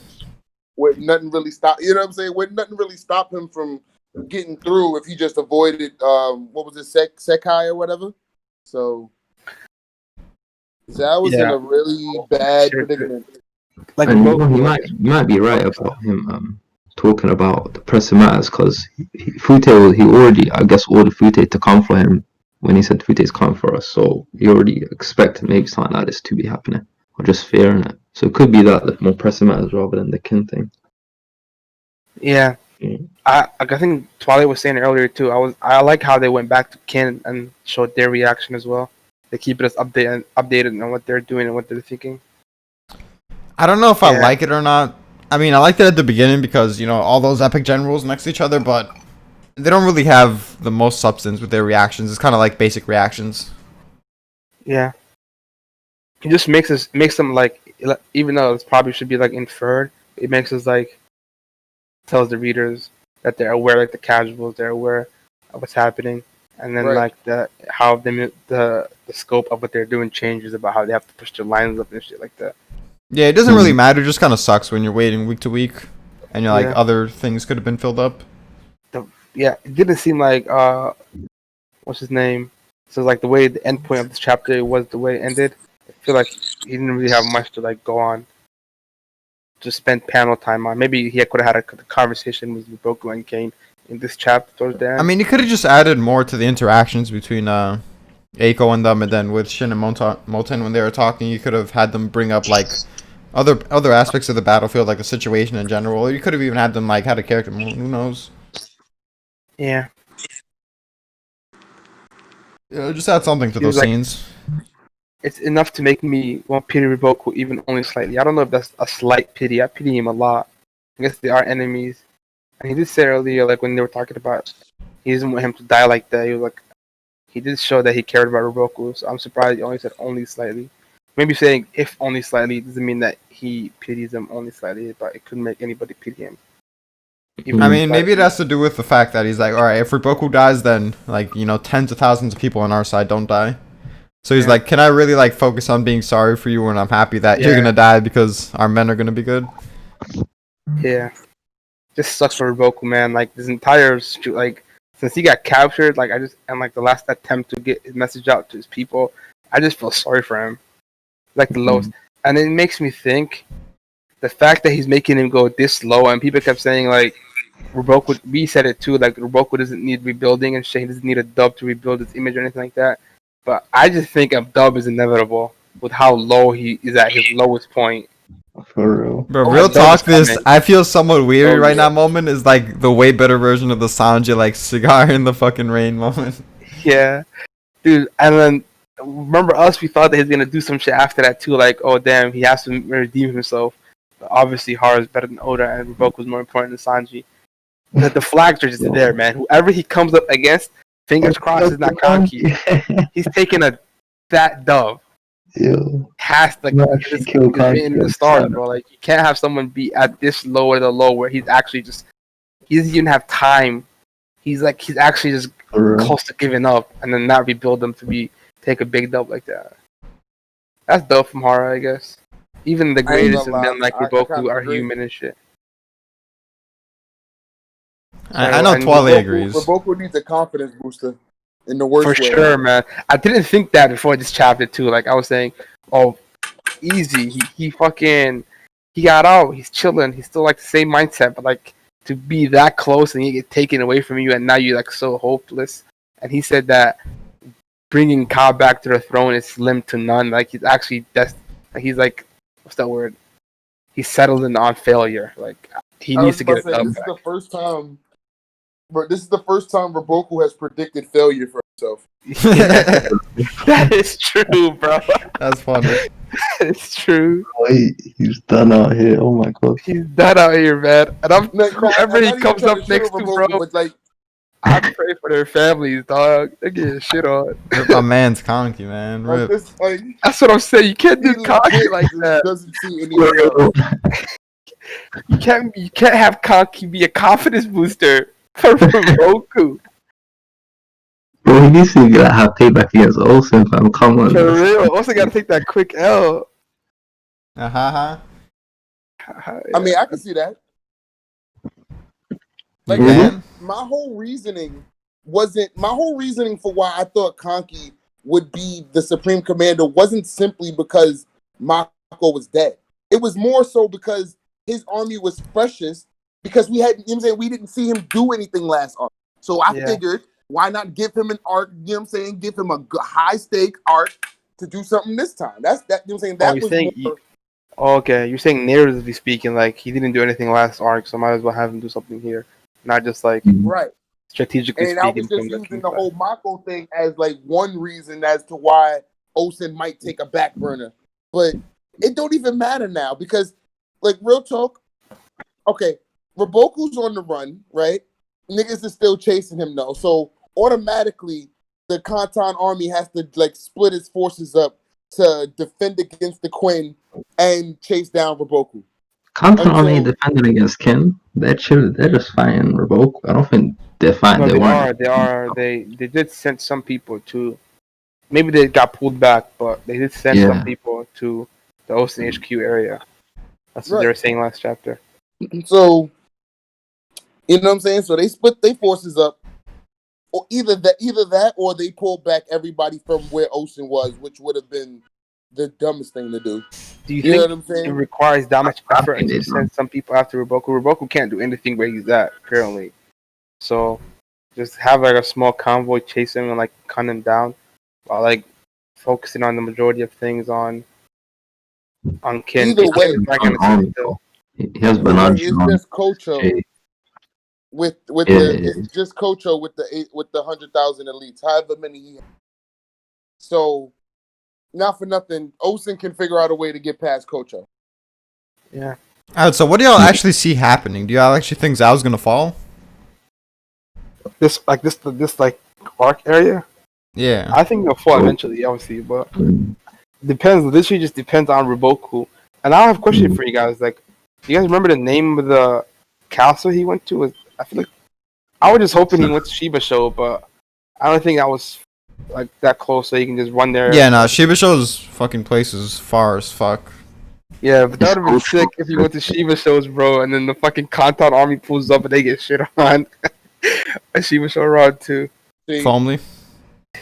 A: With nothing really stop, you know what I'm saying? With nothing really stop him from getting through if he just avoided what was it, Sekai or whatever. So I was in
D: Yeah,
A: a really bad
D: sure.
A: predicament.
D: Like
B: And you
D: Roku.
B: know, he might be right about him talking about the pressing matters because Fute, he already, I guess, ordered Fute to come for him when he said Fute's come for us. So he already expected maybe something like this to be happening or just fearing it. So it could be that the more pressing matters rather than the kin thing.
D: Yeah,
B: Yeah.
D: I think Twilight was saying earlier too. I like how they went back to Ken and showed their reaction as well. They keep us updated on what they're doing and what they're thinking.
C: I don't know if I
D: Yeah,
C: like it or not. I mean, I liked it at the beginning because, you know, all those epic generals next to each other, but they don't really have the most substance with their reactions. It's kind of like basic reactions.
D: yeah. It just makes them like, even though it probably should be like inferred, it makes us like tells the readers that they're aware, like the casuals, they're aware of what's happening, and then
A: Right.
D: like how the scope of what they're doing changes about how they have to push their lines up and shit like that.
C: Yeah, it doesn't really matter. It just kind of sucks when you're waiting week to week and you're like,
D: Yeah,
C: other things could have been filled up.
D: yeah. It didn't seem like what's his name? So like the way the end point of this chapter was the way it ended. I feel like he didn't really have much to like go on. Just spend panel time on. Maybe he could have had a conversation with Roku and Kane in this chapter towards the
C: I
D: end.
C: mean, you could have just added more to the interactions between Aiko and them, and then with Shin and Moten when they were talking, you could have had them bring up like other aspects of the battlefield, like the situation in general. Or you could have even had them like had a character. Who knows?
D: Yeah,
C: Yeah, just add something to
D: he was
C: those
D: like,
C: scenes.
D: it's enough to make me want pity Revoku even only slightly. I don't know if that's a slight pity. I pity him a lot. I guess they are enemies. And he did say earlier, like when they were talking about he doesn't want him to die like that. He was like, he did show that he cared about Revoku. So I'm surprised he only said only slightly. Maybe saying if only slightly doesn't mean that he pities him only slightly, but it could make anybody pity him. Even
C: I
D: only
C: mean, maybe it
D: slightly.
C: has to do with the fact that he's like, all right, if Riboku dies, then like tens of thousands of people on our side don't die. So he's
D: Yeah.
C: like, can I really like focus on being sorry for you when I'm happy that you're
D: Yeah.
C: gonna die because our men are gonna be good?
D: Yeah. Just sucks for Revoku, man. Like this entire like since he got captured, like I just and like the last attempt to get his message out to his people, I just feel sorry for him. Like the lowest, and it makes me think the fact that he's making him go this low, and people kept saying like Revoku. We said it too, like Revoku doesn't need rebuilding and shit. He doesn't need a dub to rebuild his image or anything like that. But I just think a dub is inevitable with how low he is at his lowest point.
B: For real.
C: Bro,
A: Oh,
C: real
D: A dub is
C: talk, this
D: coming.
C: I feel somewhat weary
A: Oh,
C: right
A: yeah.
C: now moment is like the way better version of the Sanji like cigar in the fucking rain moment.
D: Yeah. Dude, and then remember us? We thought that he's gonna do some shit after that too. Like, oh damn, he has to redeem himself. But obviously, Hara is better than Oda, and Revoke was more important than Sanji. The flags are just there, man. Whoever he comes up against, fingers crossed, is not Kanki. He's taking a fat dove.
B: Yo,
D: Has to
B: you actually
D: it's
B: kill
D: written
B: Kanki
D: in the
B: on
D: stars,
B: sight.
D: bro. Like you can't have someone be at this low or the low where he's actually just he doesn't even have time. He's actually just
B: For real.
D: close to giving up and then not rebuild them to be take a big dub like that. That's dope from Hara, I guess. Even the
A: I ain't
D: greatest
A: gonna
D: of
A: lie.
D: men like
A: I kind
D: Reboku
A: of
D: are
A: agree.
D: human and shit.
C: I
D: So
C: know
D: and
C: Twale agrees.
A: Raboku needs a confidence booster in the
D: for
A: worst way.
D: sure, man. I didn't think that before this chapter too. Like I was saying, oh, easy. He fucking he got out. He's chilling. He's still like the same mindset, but like to be that close and you get taken away from you, and now you're like so hopeless. And he said that bringing Ka back to the throne is slim to none. Like he's actually he's like what's that word? He's settled in on failure. Like he
A: I
D: needs
A: was
D: to get
A: about
D: a
A: to say
D: dub
A: this is
D: back.
A: the first time. But this is the first time Raboku has predicted failure for himself.
D: Yeah, that is true, bro.
C: That's funny.
D: It's true.
B: Wait, he's done out here. Oh my god.
D: He's done out here, man. And whoever
A: I'm
D: he
A: not even
D: comes
A: trying to
D: up
A: shit on
D: next to, bro,
A: Raboku, but like,
D: I pray for their families, dog. They get shit on.
C: Rip my man's conky, man.
A: like
C: Rip.
A: this, like
D: That's what I'm saying. You can't
A: he
D: do Conky
A: legit
D: like
A: just
D: that.
A: doesn't see any way out.
D: You can't have Conky be a confidence booster for Roku.
B: Bro, he needs to like, have payback against Olsen, fam. Come on.
D: For real. Also gotta take that quick L.
C: Uh-huh.
A: I mean, I can see that.
C: You
A: Like
C: can?
A: my whole reasoning for why I thought Conky would be the Supreme Commander wasn't simply because Mako was dead. It was more so because his army was freshest because we had, you know what I'm saying, we didn't see him do anything last arc. So I
D: Yeah.
A: figured why not give him an arc, you know what I'm saying, give him a high stake arc to do something this time. That's that, you know what I'm saying,
D: Oh,
A: that
D: you're
A: was
D: saying
A: more
D: okay. You're saying narratively speaking, like he didn't do anything last arc, so might as well have him do something here, not just like
A: right.
D: strategically
A: And I
D: speaking
A: was just
D: from the
A: using
D: king
A: the
D: side.
A: whole Mako thing as like one reason as to why Osen might take a back burner. But it don't even matter now because, like, real talk, okay, Raboku's on the run, right? Niggas is still chasing him though. So automatically the Kantan army has to like split its forces up to defend against the Queen and chase down Raboku.
B: Canton Army
A: Until
B: defending against Kin. They're chill. They're just fighting Revoke. I don't think they're fighting.
D: No,
B: They
D: they
B: weren't.
D: are. They are. They did send some people to. Maybe they got pulled back, but they did send some
B: Yeah.
D: people to the Ocean HQ area. That's what they
A: right.
D: were saying last chapter.
A: So you know what I'm saying? So they split their forces up, or either that, or they pulled back everybody from where Ocean was, which would have been the dumbest thing to do.
D: Do you
A: You know
D: think
A: what I'm
D: it
A: saying?
D: requires that much
B: I
D: effort
B: think they
D: to
B: done.
D: send some people after Roboku? Roboku can't do anything where he's at currently. So just have like a small convoy chase him and like cut him down while like focusing on the majority of things on Kin.
A: Either
D: Because Kin is
A: way,
D: not
B: On
D: gonna sit
B: Army
D: still.
B: though. He has
A: either way,
B: Bananji
A: it's
B: on.
A: just Kocho
B: Jay.
A: with
B: Yeah,
A: the
B: yeah,
A: it's just Kocho with the 100,000 elites, however many he has. So not for nothing, Osen can figure out a way to get past Kocho.
D: Yeah.
C: Alright, so what do y'all actually see happening? Do y'all actually think Zao's gonna fall?
D: This like arc area.
C: Yeah.
D: I think they'll fall
B: Oh.
D: eventually, obviously, but
B: Mm,
D: depends. Literally, just depends on Riboku. And I have a question
B: mm.
D: for you guys. Like, do you guys remember the name of the castle he went to? I feel like I was just hoping he went to Shiba Show, but I don't think that was like that close, so you can just run there.
C: Yeah, no, Shibasho's fucking place is far as fuck.
D: Yeah, but that
B: It's
D: would have been
B: cultural.
D: sick if you went to Shiba Shows, bro, and then the fucking Kantan army pulls up and they get shit on. A Shiba Show rod too.
C: If
A: See,
C: only.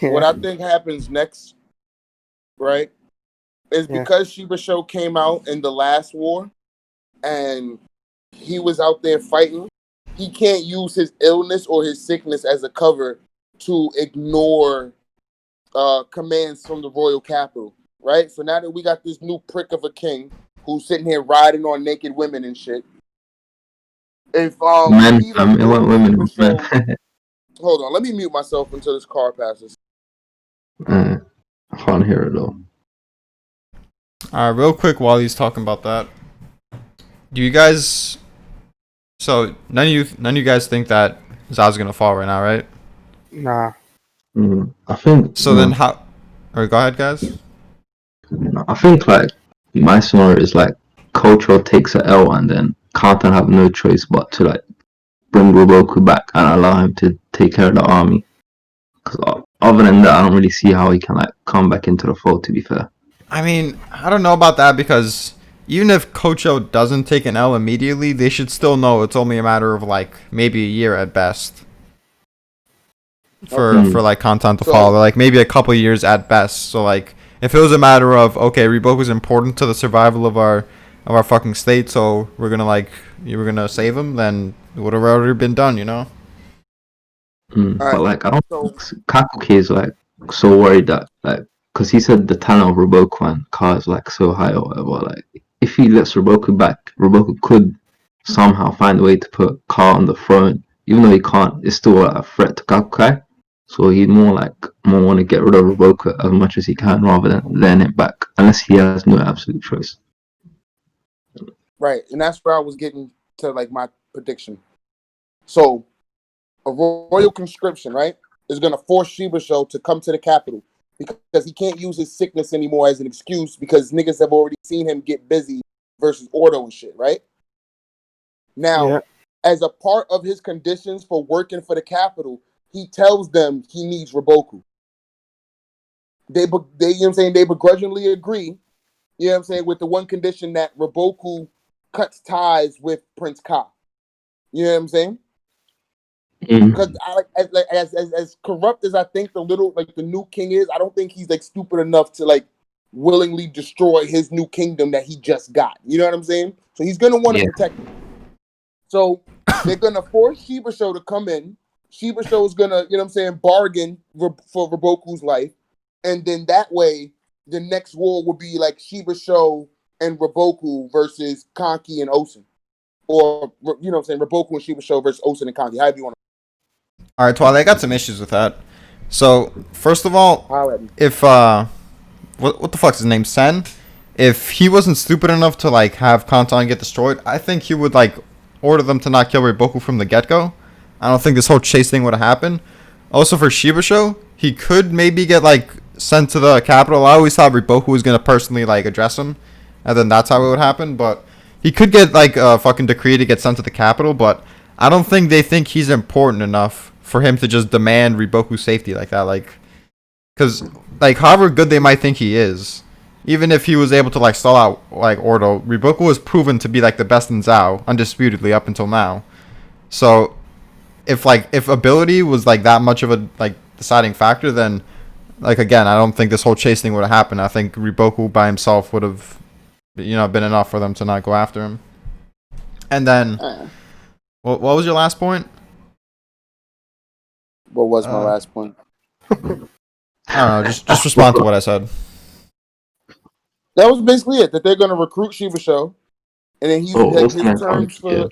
A: what
D: Yeah,
A: I think happens next, right, is
D: yeah,
A: because Shiba Show came out in the last war and he was out there fighting, he can't use his illness or his sickness as a cover to ignore commands from the royal capital, right? So now that we got this new prick of a king who's sitting here riding on naked women and shit, if
B: Men,
A: he don't
B: it went
A: order
B: women, it
A: Shiba
B: was men.
A: Show, hold on, let me mute myself until this car passes.
B: I can't hear it though.
C: Alright, real quick while he's talking about that. Do you guys so none of you guys think that Zao's gonna fall right now, right?
D: nah.
B: I think.
C: So then how alright, go ahead guys.
B: I think like my scenario is like Kocho takes a L and then Carlton have no choice but to like bring Roboku back and allow him to take care of the army. Because other than that, I don't really see how he can like come back into the fold. To be fair,
C: I mean, I don't know about that because even if Kocho doesn't take an L immediately, they should still know it's only a matter of like maybe a year at best for
A: Okay.
C: for like content to
A: So-
C: follow, like maybe a couple years at best. So like if it was a matter of okay, Reboku's important to the survival of our fucking state, so we're gonna save him, then it would have already been done, you know?
B: but like I don't
A: So
B: think Kakuki is like so worried that like because he said the talent of Roboku and Ka is like so high or whatever. Like if he lets Roboku back, Roboku could somehow find a way to put Ka on the throne. Even though he can't, it's still a threat to Kakukai. So he'd more want to get rid of Roboku as much as he can rather than letting it back, unless he has no absolute choice.
A: right, and that's where I was getting to like my prediction. So a royal conscription, right, is going to force Shiba Show to come to the capital because he can't use his sickness anymore as an excuse because niggas have already seen him get busy versus Ordo and shit, right? Now,
D: Yeah.
A: as a part of his conditions for working for the capital, he tells them he needs Roboku. They you know what I'm saying, they begrudgingly agree, you know what I'm saying, with the one condition that Roboku cuts ties with Prince Ka. You know what I'm saying?
B: Mm.
A: Because I like as corrupt as I think the new king is, I don't think he's like stupid enough to like willingly destroy his new kingdom that he just got. You know what I'm saying? So he's gonna want to
B: Yeah.
A: protect it. So they're gonna force Shiba Show to come in. Shiba Show is gonna, you know what I'm saying, bargain for Roboku's life, and then that way the next war will be like Shiba Show and Roboku versus Kanki and Osen, or you know what I'm saying, Roboku and Shiba Show versus Osen and Kanki. However you want
C: All right, Twilight, I got some issues with that. So first of all,
A: to holler at me.
C: if what the fuck's his name, Sen? If he wasn't stupid enough to like have Kantan get destroyed, I think he would like order them to not kill Riboku from the get go. I don't think this whole chase thing would have happened. Also for Shiba Show, he could maybe get like sent to the capital. I always thought Riboku was gonna personally like address him, and then that's how it would happen. But he could get like a fucking decree to get sent to the capital. But I don't think they think he's important enough for him to just demand Riboku's safety like that. Like, because like however good they might think he is, even if he was able to like stall out like Ordo, Riboku was proven to be like the best in Zao, undisputedly up until now. So if ability was like that much of a like deciding factor, then like again, I don't think this whole chase thing would have happened. I think Riboku by himself would have, been enough for them to not go after him. And then, what was your last point?
A: What was my last point?
C: I don't know. Just respond to what I said.
A: That was basically it. That they're gonna recruit Shiba Show, and then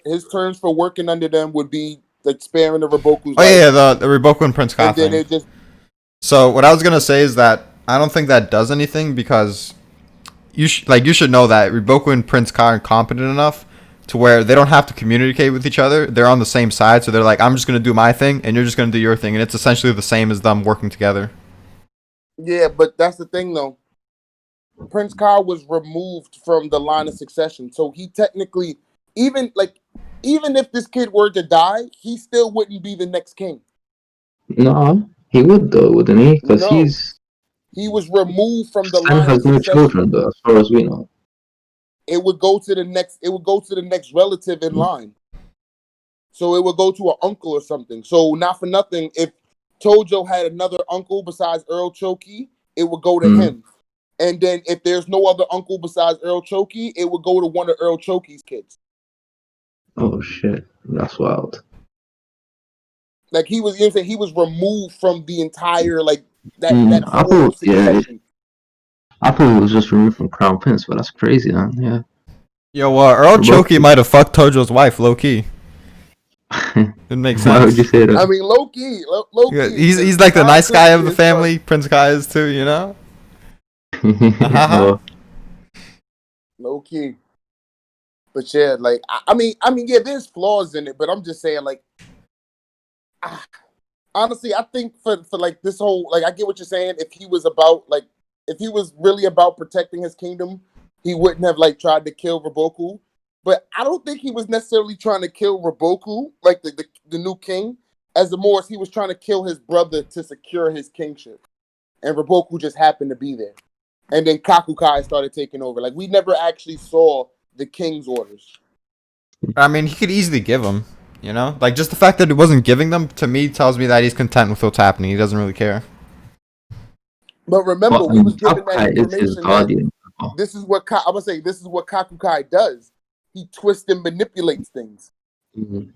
A: his terms for working under them would be like sparing the Roboku's
C: Oh
A: life.
C: yeah, the Riboku and Prince Ka
A: And then
C: thing.
A: it just
C: So what I was gonna say is that I don't think that does anything because you should know that Riboku and Prince Ka are competent enough to where they don't have to communicate with each other. They're on the same side, so they're like, I'm just gonna do my thing, and you're just gonna do your thing, and it's essentially the same as them working together.
A: yeah, but that's the thing though. Prince Ka was removed from the line of succession, so he technically, even if this kid were to die, he still wouldn't be the next king.
B: No, he would though, wouldn't he? Because
A: No, he was removed from the
B: Sen
A: line of
B: has no
A: succession.
B: children though, as far as we know.
A: It would go to the next relative in line. So it would go to an uncle or something. So not for nothing, if Tojo had another uncle besides Earl Choki, it would go to him. And then if there's no other uncle besides Earl Choki, it would go to one of Earl Choki's kids.
B: Oh shit, that's wild.
A: Like he was, he was removed from the entire that
B: I
A: whole
B: thought,
A: succession.
B: I thought it was just removed from Crown Prince, but that's crazy, man. Yeah.
C: Yo, Earl Choki might have fucked Tojo's wife, low key. It makes sense.
B: Why would you say that?
A: I mean, low key.
C: Yeah, he's like the nice guy of the family. Prince Kai is too, you know.
A: Low key. But yeah, like I mean, yeah, there's flaws in it, but I'm just saying, like, honestly, I think for like this whole, like, I get what you're saying. If he was really about protecting his kingdom, he wouldn't have like tried to kill Roboku. But I don't think he was necessarily trying to kill Roboku, like the new king, as he was trying to kill his brother to secure his kingship. And Roboku just happened to be there. And then Kakukai started taking over. Like, we never actually saw the king's orders.
C: I mean, he could easily give them, you know? Like, just the fact that he wasn't giving them, to me, tells me that he's content with what's happening. He doesn't really care.
A: But remember, we was given that information
B: guardian.
A: This is what Kakukai does. He twists and manipulates things.
B: Mm-hmm.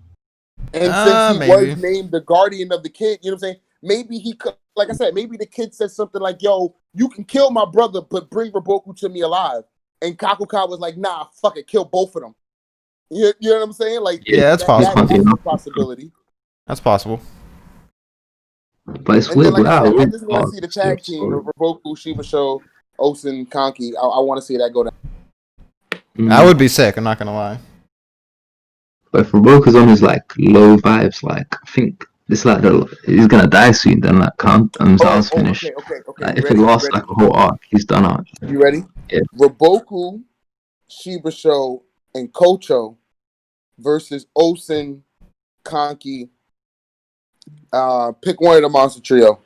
A: And since he was named the guardian of the kid, you know what I'm saying? Maybe he could, like I said, maybe the kid said something like, yo, you can kill my brother, but bring Roboku to me alive. And Kakukai was like, nah, fuck it, kill both of them. You know what I'm saying? Like,
C: yeah, that's possible.
A: That's a possibility.
C: That's possible.
B: But it's
A: and
B: weird.
A: Then, like I said, I just want to see the tag team of Roboku, Shiba Show, Osen, Kanki. I want to see that go down.
C: That would be sick, I'm not gonna lie.
B: But if Roboku's on his like low vibes, like I think it's like he's gonna die soon. Then like Zao's finished.
A: Okay.
B: Like, if it lasts like a whole arc, he's done out.
A: You ready?
B: Yeah.
A: Roboku, Shiba Show, and Kocho versus Osen, Kanki. Pick one of the monster trio.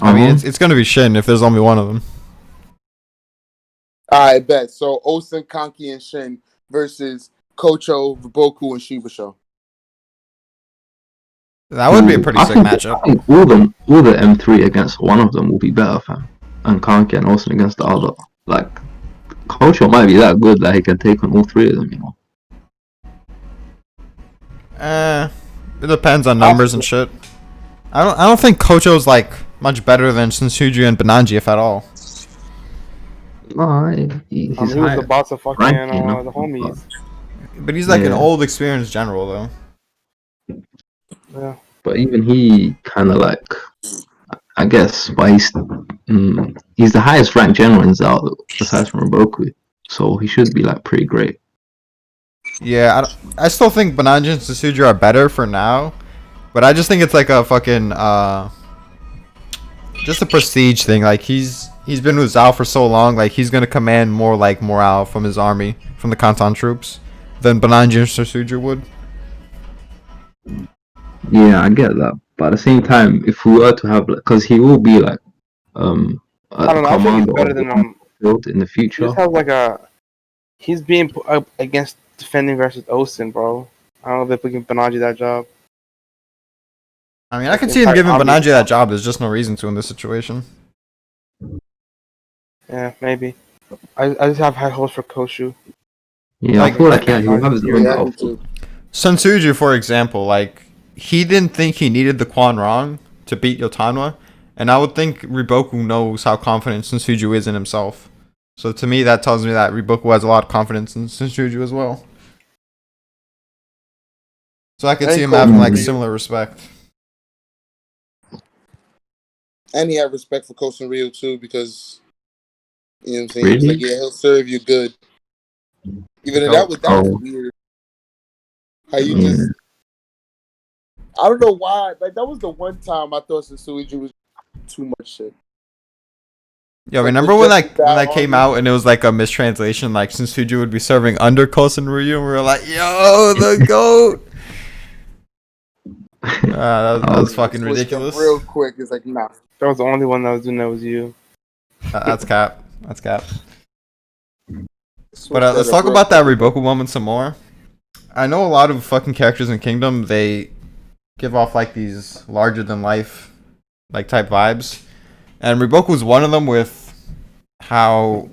C: I mean, it's gonna be Shin if there's only one of them.
A: I bet. So Osen, Kanki, and Shin versus Kocho, Riboku, and Shibasho.
C: That would be a pretty
B: I
C: sick
B: think
C: matchup.
B: I think all the M3 against one of them will be better, fam. And Kanki and Olsen against the other. Like Culture might be that good that he can take on all three of them. You know.
C: It depends on numbers and shit. I don't think Kocho's like much better than Shinsuju and Benanji, if at all.
B: No, he's
D: He was
B: higher
D: the boss of fucking
B: rank, you know.
D: the homies.
C: But he's like an
B: Yeah.
C: old, experienced general, though.
D: Yeah.
B: But even he kind of like, I guess, but he's the highest ranked general in Zelda, aside from Roboku. So he should be like pretty great.
C: Yeah, I still think Benanji and Shinsuju are better for now. But I just think it's like a fucking just a prestige thing. Like he's been with Zhao for so long, like he's gonna command more like morale from his army, from the Kanton troops, than Benanji and Shinsuju would.
B: Yeah, I get that. But at the same time, if we were to have, because he will be like
D: I
B: a
D: don't know. I think he's
B: commander
D: better
B: of
D: than
B: the field in the
D: He
B: future.
D: just has like a. He's being put up against defending versus Osen, bro. I don't know if we can Benanji that job.
C: I mean, I
D: Like,
C: can see him
D: entire
C: giving
D: army.
C: Benanji that job. There's just no reason to in this situation.
D: Yeah, maybe. I just have high hopes for Koshu.
B: Yeah,
C: Like-
B: I feel like he'll have his own
A: Yeah, I do
B: outfit.
A: too.
C: Sun Tzu, for example, like he didn't think he needed the Quan Rong to beat Yotanwa, and I would think Riboku knows how confident Sun Tzu is in himself. So to me, that tells me that Riboku has a lot of confidence in Sun Tzu as well. So I could
A: And
C: see him
A: Kobe
C: having like
A: Ryu.
C: similar respect.
A: And he had respect for Kosen Ryu too because you know what I'm saying. He was
B: Really?
A: like, yeah, he'll serve you good. Even though
C: Goat.
A: that was
B: Oh,
A: weird. How you
B: yeah.
A: just I don't know why. Like that was the one time I thought Sasuiji was too much shit.
C: Yeah,
A: Like,
C: remember
A: with
C: when
A: just
C: when that came
A: army.
C: out and it was like a mistranslation, like Shinsuju would be serving under Kosen Ryu, and we were like, "Yo, the goat!" That was fucking
A: Switched up
C: ridiculous.
A: real quick. It's like, nah.
D: That was the only one that was doing that was you.
C: That's cap. That's cap.
A: Switched
C: But
A: that
C: let's
A: up
C: talk
A: real
C: about that
A: quick.
C: Riboku moment some more. I know a lot of fucking characters in Kingdom, they give off like these larger than life like type vibes. And Riboku's one of them with how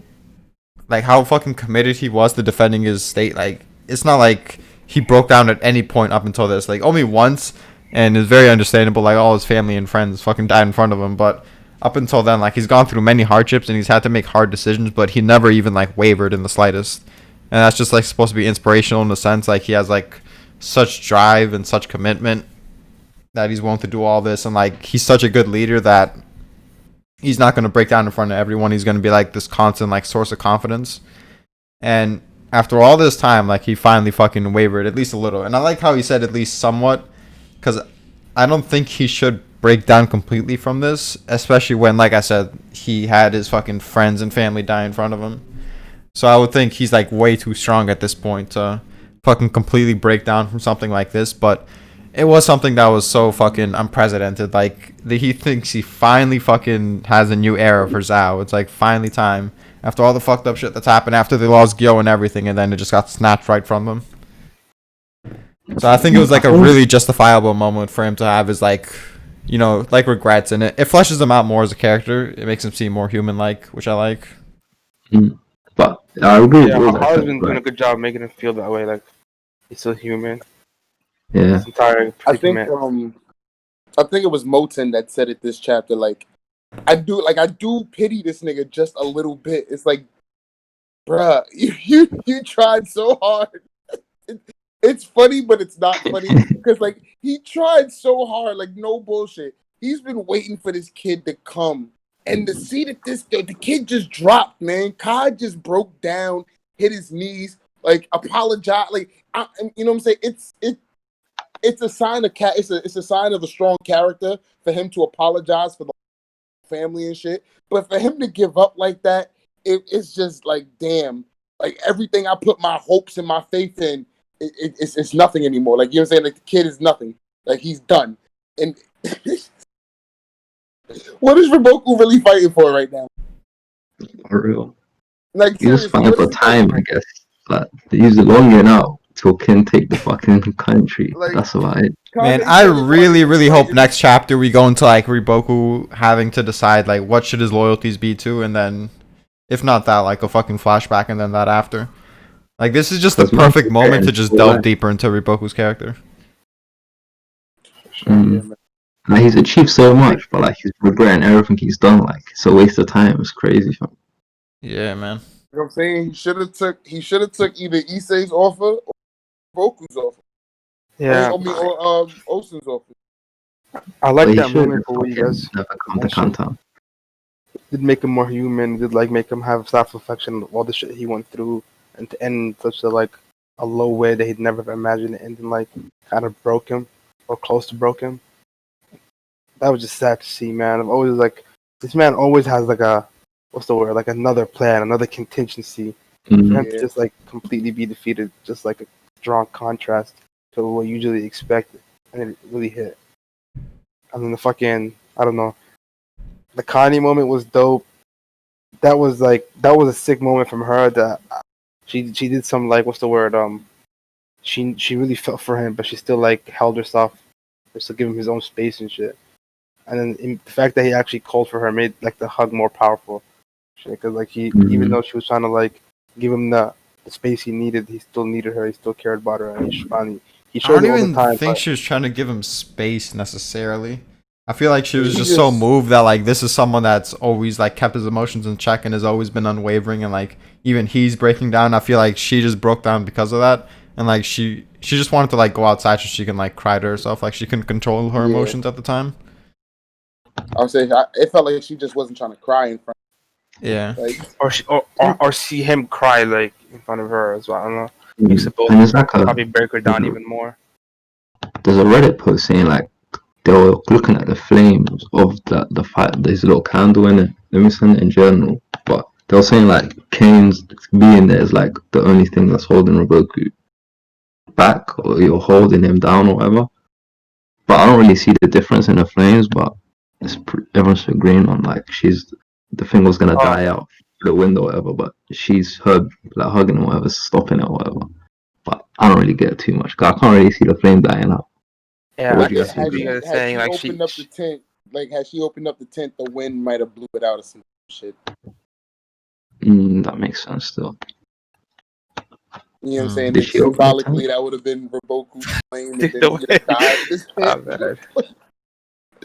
C: fucking committed he was to defending his state. Like it's not like he broke down at any point up until this. Like only once, and it's very understandable, like all his family and friends fucking died in front of him, but up until then, like he's gone through many hardships and he's had to make hard decisions, but he never even like wavered in the slightest. And that's just like supposed to be inspirational in the sense like he has like such drive and such commitment that he's willing to do all this, and like he's such a good leader that he's not going to break down in front of everyone. He's going to be like this constant like source of confidence. And after all this time, like he finally fucking wavered at least a little. And I like how he said at least somewhat, because I don't think he should break down completely from this, especially when, like I said, he had his fucking friends and family die in front of him. So I would think he's like way too strong at this point to fucking completely break down from something like this. But it was something that was so fucking unprecedented. Like he thinks he finally fucking has a new era for Zhao. It's like finally time after all the fucked up shit that's happened after they lost Gyo and everything, and then it just got snatched right from them. So I think it was like a really justifiable moment for him to have his like, you know, like regrets, and it fleshes him out more as a character. It makes him seem more human-like, which I like.
B: But I agree with
D: Yeah,
B: all that.
D: Har's
B: stuff,
D: been doing a
B: right?
D: good job making him feel that way. Like he's so human.
B: Yeah.
D: His entire
A: I think
D: predicament.
A: I think it was Moten that said it this chapter. Like I do pity this nigga just a little bit. It's like, bruh, you tried so hard. It's funny, but it's not funny because like he tried so hard, like no bullshit. He's been waiting for this kid to come, and to see that the kid just dropped, man. Kai just broke down, hit his knees, like apologize, like you know what I'm saying. It's a sign of it's a sign of a strong character for him to apologize for the family and shit. But for him to give up like that, it's just like damn. Like everything I put my hopes and my faith in, it's nothing anymore. Like you know what I'm saying? Like the kid is nothing. Like he's done. And what is Riboku really fighting for right now?
B: For real.
A: Like
B: You're just
A: seriously,
B: fighting
A: what
B: for
A: is he gonna
B: time, I guess. But they use it longer now till Ken take the fucking country.
A: like?
B: That's about it.
C: Man,
A: Kanye
C: I
A: said it like
C: really, really
A: like
C: hope next chapter we go into like Riboku having to decide like what should his loyalties be to, and then if not that, like a fucking flashback, and then that after. Like this is just the
B: Because man,
C: perfect moment to just
B: whole
C: delve
B: life.
C: deeper into Riboku's character.
A: sure, yeah, man.
B: Like he's achieved so much, but like he's regretting everything he's done. Like it's a waste of time. It's crazy. Fam.
C: Yeah, man.
A: You know what I'm saying? He should have took either Issei's offer or Boku's offer.
D: Yeah,
A: Or Osun's offer.
D: I
B: But
D: like
B: he
D: that
B: should
D: moment for what you
B: fucking
D: guys
B: never come to
D: mentioned.
B: Kantan.
D: Did make him more human. Did like make him have self-reflection of all the shit he went through, and to end in such a low way that he'd never imagined it ending. Like kind of broke him or close to broke him. That was just sad to see, man. I've always like this man always has like a what's the word, like another plan, another contingency for him to
A: Yeah.
D: just like completely be defeated, just like a strong contrast to what you usually expect, and it really hit. I mean, the fucking I don't know, the Kanye moment was dope. That was a sick moment from her. That she did some like what's the word she really felt for him, but she still like held herself just to give him his own space and shit. And then the fact that he actually called for her made like the hug more powerful. Because like he, even though she was trying to like give him the space he needed, he still needed her. He still cared about her, and he
C: I
D: shows
C: don't
D: it all the
C: even
D: time.
C: think
D: But
C: she was trying to give him space necessarily. I feel like she was
A: He
C: just so
A: just
C: moved that like this is someone that's always like kept his emotions in check and has always been unwavering, and like even he's breaking down. I feel like she just broke down because of that, and like she just wanted to like go outside so she can like cry to herself. Like she couldn't control her
A: yeah.
C: emotions at the time.
A: I would say it felt like she just wasn't trying to cry in front.
C: Yeah.
A: Like
D: or see him cry like in front of her as well. I don't know. Makes it both
B: And it's like
D: probably break her down even more.
B: there's a Reddit post saying like they were looking at the flames of the fight. There's a little candle in it. Let me send it in journal. But they were saying like Kane's being there is like the only thing that's holding Roboku back, or you're holding him down or whatever. But I don't really see the difference in the flames. But everyone's agreeing on like the thing was gonna
D: Oh
B: die out through the window or whatever. But she's her like hugging him or whatever, stopping it or whatever. But I don't really get it too much. 'Cause I can't really see the flame dying out.
D: yeah,
B: What
D: I
B: do you
D: can
B: guys
D: see
B: think?
D: what you guys are
A: had
D: saying.
A: she
D: Like
A: opened up the tent, the wind might have blew it out or some shit.
B: That makes sense still.
A: You know what I'm saying?
B: Did
A: That
B: she open the tent?
A: symbolically that would have been Reboku's flame, and
D: Take
A: then
D: the
A: he would have
D: way.
A: died in this
D: Oh,
A: tent.
D: man.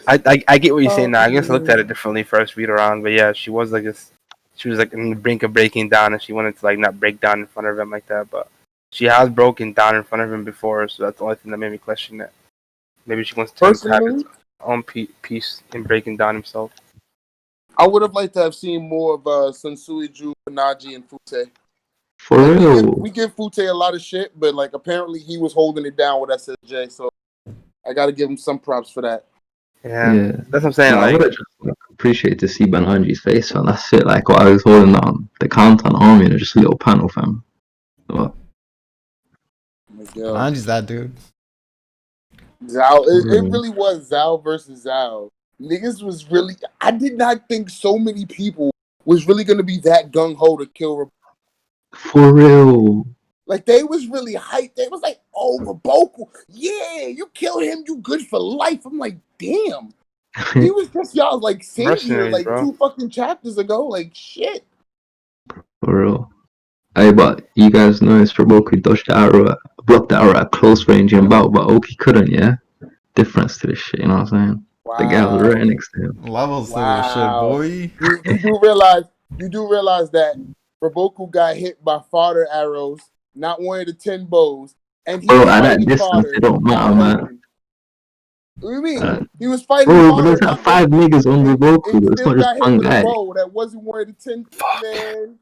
D: I get what you're saying now. I guess I looked at it
A: Oh,
D: differently first read around, but yeah, she was like this. She was like in the brink of breaking down, and she wanted to like not break down in front of him like that. But she has broken down in front of him before, so that's the only thing that made me question it. Maybe she wants him to have his
A: personally,
D: own peace in breaking down himself.
A: I would have liked to have seen more of Sansuiju, Naji, and Fute.
B: For
A: Like
B: real?
A: we give Fute a lot of shit, but like apparently he was holding it down with SSJ, so I got to give him some props for that.
D: Yeah,
B: Yeah.
D: that's what I'm saying.
B: No, I would
D: Like,
B: have just like, appreciated to see Bananji's face, and that's it. Like what I was holding on the Countdown Army and just a little panel fam. But,
A: Like, yo,
C: Nanji's that dude.
A: Zhao,
B: for
A: it
B: real.
A: really was Zhao versus Zhao. Niggas was really. I did not think so many people was really gonna be that gung ho to kill.
B: For real.
A: Like they was really hyped. They was like, "Oh, Raboku, yeah, you kill him, you good for life." I'm like, damn, he was just y'all like savior
D: mercenaries,
A: like
D: bro.
A: 2 fucking chapters ago. Like shit.
B: For real. Hey, but you guys noticed Roboku dodged the arrow, blocked the arrow at close range and bout, but Oki couldn't, yeah? Difference to this shit, you know what I'm saying? The guy was right
A: Wow,
B: next to him.
C: Levels to this shit,
A: wow.
C: boy.
A: You do realize that Raboku got hit by fodder arrows, not one of the 10 bows, and he
B: Bro,
A: was
B: at that
A: fighting
B: distance,
A: fodder,
B: it don't
A: not
B: matter, man.
A: Elkin. What do you mean?
B: Uh,
A: He was fighting
B: bro, but
A: fodder,
B: there's that
A: not
B: 5
A: Elkin,
B: niggas on Roboku,
A: and
B: though. It's
A: still
B: not just
A: got hit
B: one
A: with a
B: guy.
A: bow that wasn't one of the 10.
D: Fuck.
A: Man,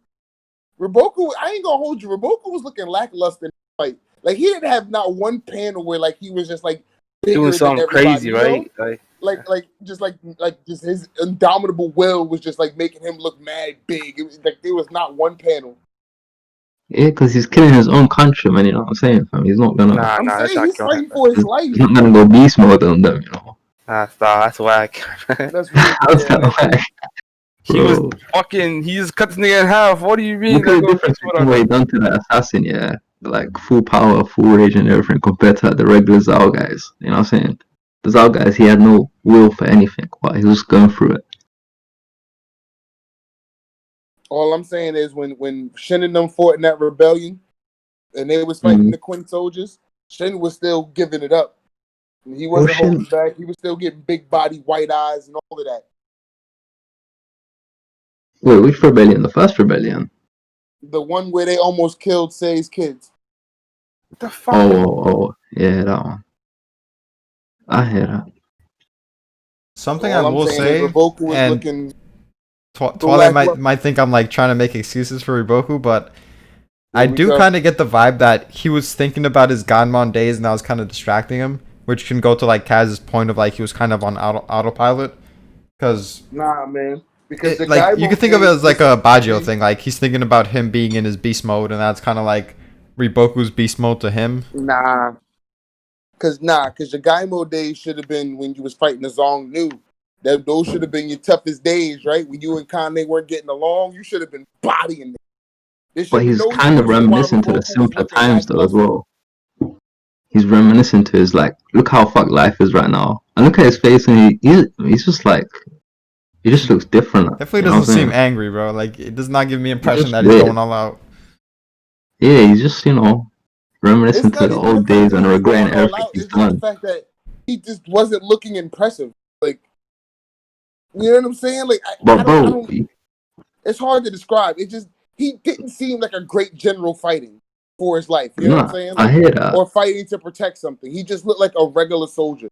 A: Raboku, I ain't gonna hold you. Raboku was looking lackluster in the fight. Like he didn't have not one panel where like he was just like
D: Doing
A: bigger than
D: something
A: everybody,
D: crazy,
A: you know?
D: right? Like,
A: Like his indomitable will was just like making him look mad big. It was like there was not one panel.
B: Yeah, because he's killing his own countrymen, you know what I'm saying, fam? He's not gonna,
D: nah,
A: I'm
D: that's
A: saying
D: not
A: he's
D: killing
A: fighting
D: him.
A: for his
B: he's
A: life.
B: not gonna go beast mode on them, you know?
D: Nah, stop. That's whack.
A: That's really
B: How's
A: yeah.
B: that like?
D: He was
B: Bro,
D: fucking. He just cut this nigga in half. What do you mean?
B: look at
D: Like,
B: the
D: go
B: difference
D: fist
B: between
D: on
B: what he
D: him?
B: done to that assassin, yeah. Like full power, full rage and everything compared to like, the regular Zao guys. You know what I'm saying? The Zao guys, he had no will for anything, but he was going through it.
A: All I'm saying is when Shin and them fought in that rebellion and they was fighting
B: Mm.
A: the Quinn soldiers, Shin was still giving it up. He
B: Oh
A: wasn't
B: shit.
A: holding back. He was still getting big body, white eyes, and all of that.
B: Wait, which rebellion? The first rebellion?
A: The one where they almost killed Say's kids.
D: What the fuck?
B: Oh, yeah, that one. I hear that.
C: Something I
A: All I'm
C: will
A: saying is
C: say,
A: Reboku was
C: and
A: looking so
C: Twilight
A: lackluster.
C: might think I'm like trying to make excuses for Riboku, but I
A: Here we
C: do
A: go.
C: kind of get the vibe that he was thinking about his Ganmon days and that was kind of distracting him, which can go to like Kaz's point of like he was kind of on autopilot. Because
A: Nah, man. Because the
C: like
A: guy
C: you can think of it as like a Baggio thing, like he's thinking about him being in his beast mode, and that's kind of like Riboku's beast mode to him.
A: Nah. Because your Gaimo days should have been when you was fighting the Zong Nu. Those should have been your toughest days, right? When you and Kanye weren't getting along, you should have been bodying them. There
B: But
A: should be
B: he's
A: no
B: kind of
A: excuse to why
B: reminiscent to the
A: Reboku was
B: simpler
A: looking
B: times though as
A: lackluster.
B: well. He's reminiscent to his like, look how fucked life is right now, and look at his face, and he's just like, he just looks different.
C: Definitely
B: You know what
C: doesn't
B: I'm
C: seem
B: saying?
C: angry, bro. Like it does not give me
B: He's
C: impression
B: just
C: that he's
B: weird.
C: going all out.
B: Yeah, he's just
A: It's
B: reminiscent to
A: not
B: the
A: even the
B: old
A: fact
B: days
A: that
B: and
A: he was
B: regretting
A: going all
B: everything
A: out.
B: he's
A: It's just the
B: done.
A: fact that he just wasn't looking impressive. Like, you know what I'm saying? Like,
B: But
A: I
B: bro,
A: don't. It's hard to describe. It just he didn't seem like a great general fighting for his life. You know what I'm
B: nah,
A: saying?
B: I
A: Like,
B: hear that.
A: or fighting to protect something. He just looked like a regular soldier.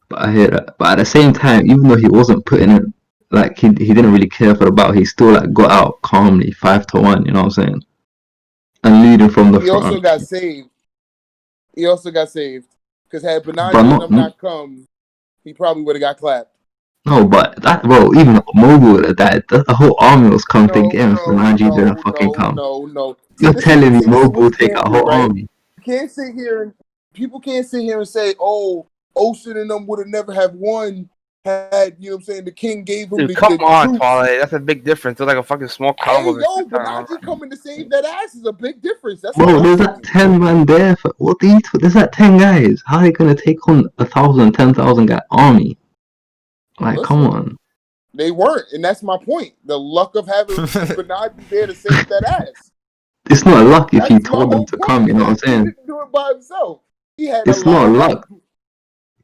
B: But I hear that. But at the same time, even though he wasn't putting it, like he didn't really care for the battle, he still like got out calmly, 5-1. You know what I'm saying? And leading from the
A: He also
B: front.
A: got saved. Because had
B: But
A: Benaji and them not come, he probably would have got clapped.
B: no, but that bro, even Mobu would have died. The whole army was come to get him, so Manji didn't fucking come.
A: No. See,
B: You're telling me
A: this is
B: Mobu
A: what you
B: will take
A: can't
B: a
A: do,
B: whole
A: right?
B: army?
A: You can't sit here and people can't sit here and say, "Oh, Ocean and them would have never have won had you know what I'm saying the king gave him
D: Dude, come
A: the
D: on,
A: troops."
D: Twilight. That's a big difference. They're like a fucking small
A: Hey,
D: combo.
A: yo, Benaji coming to save that ass is a big difference. That's all
B: Bro,
A: I'm
B: there's that
A: saying.
B: 10 man there. What do you? There's that 10 guys. How are they gonna take on 10,000 guy army? Like, come
A: Listen,
B: on.
A: they weren't, and that's my point. The luck of having Benaji there to save that ass.
B: It's not luck if he
A: That's my
B: told them
A: whole
B: to
A: point.
B: come. You know what I'm
A: He
B: saying?
A: didn't do it by himself. He had a
B: It's
A: lot
B: not
A: of
B: luck.
A: help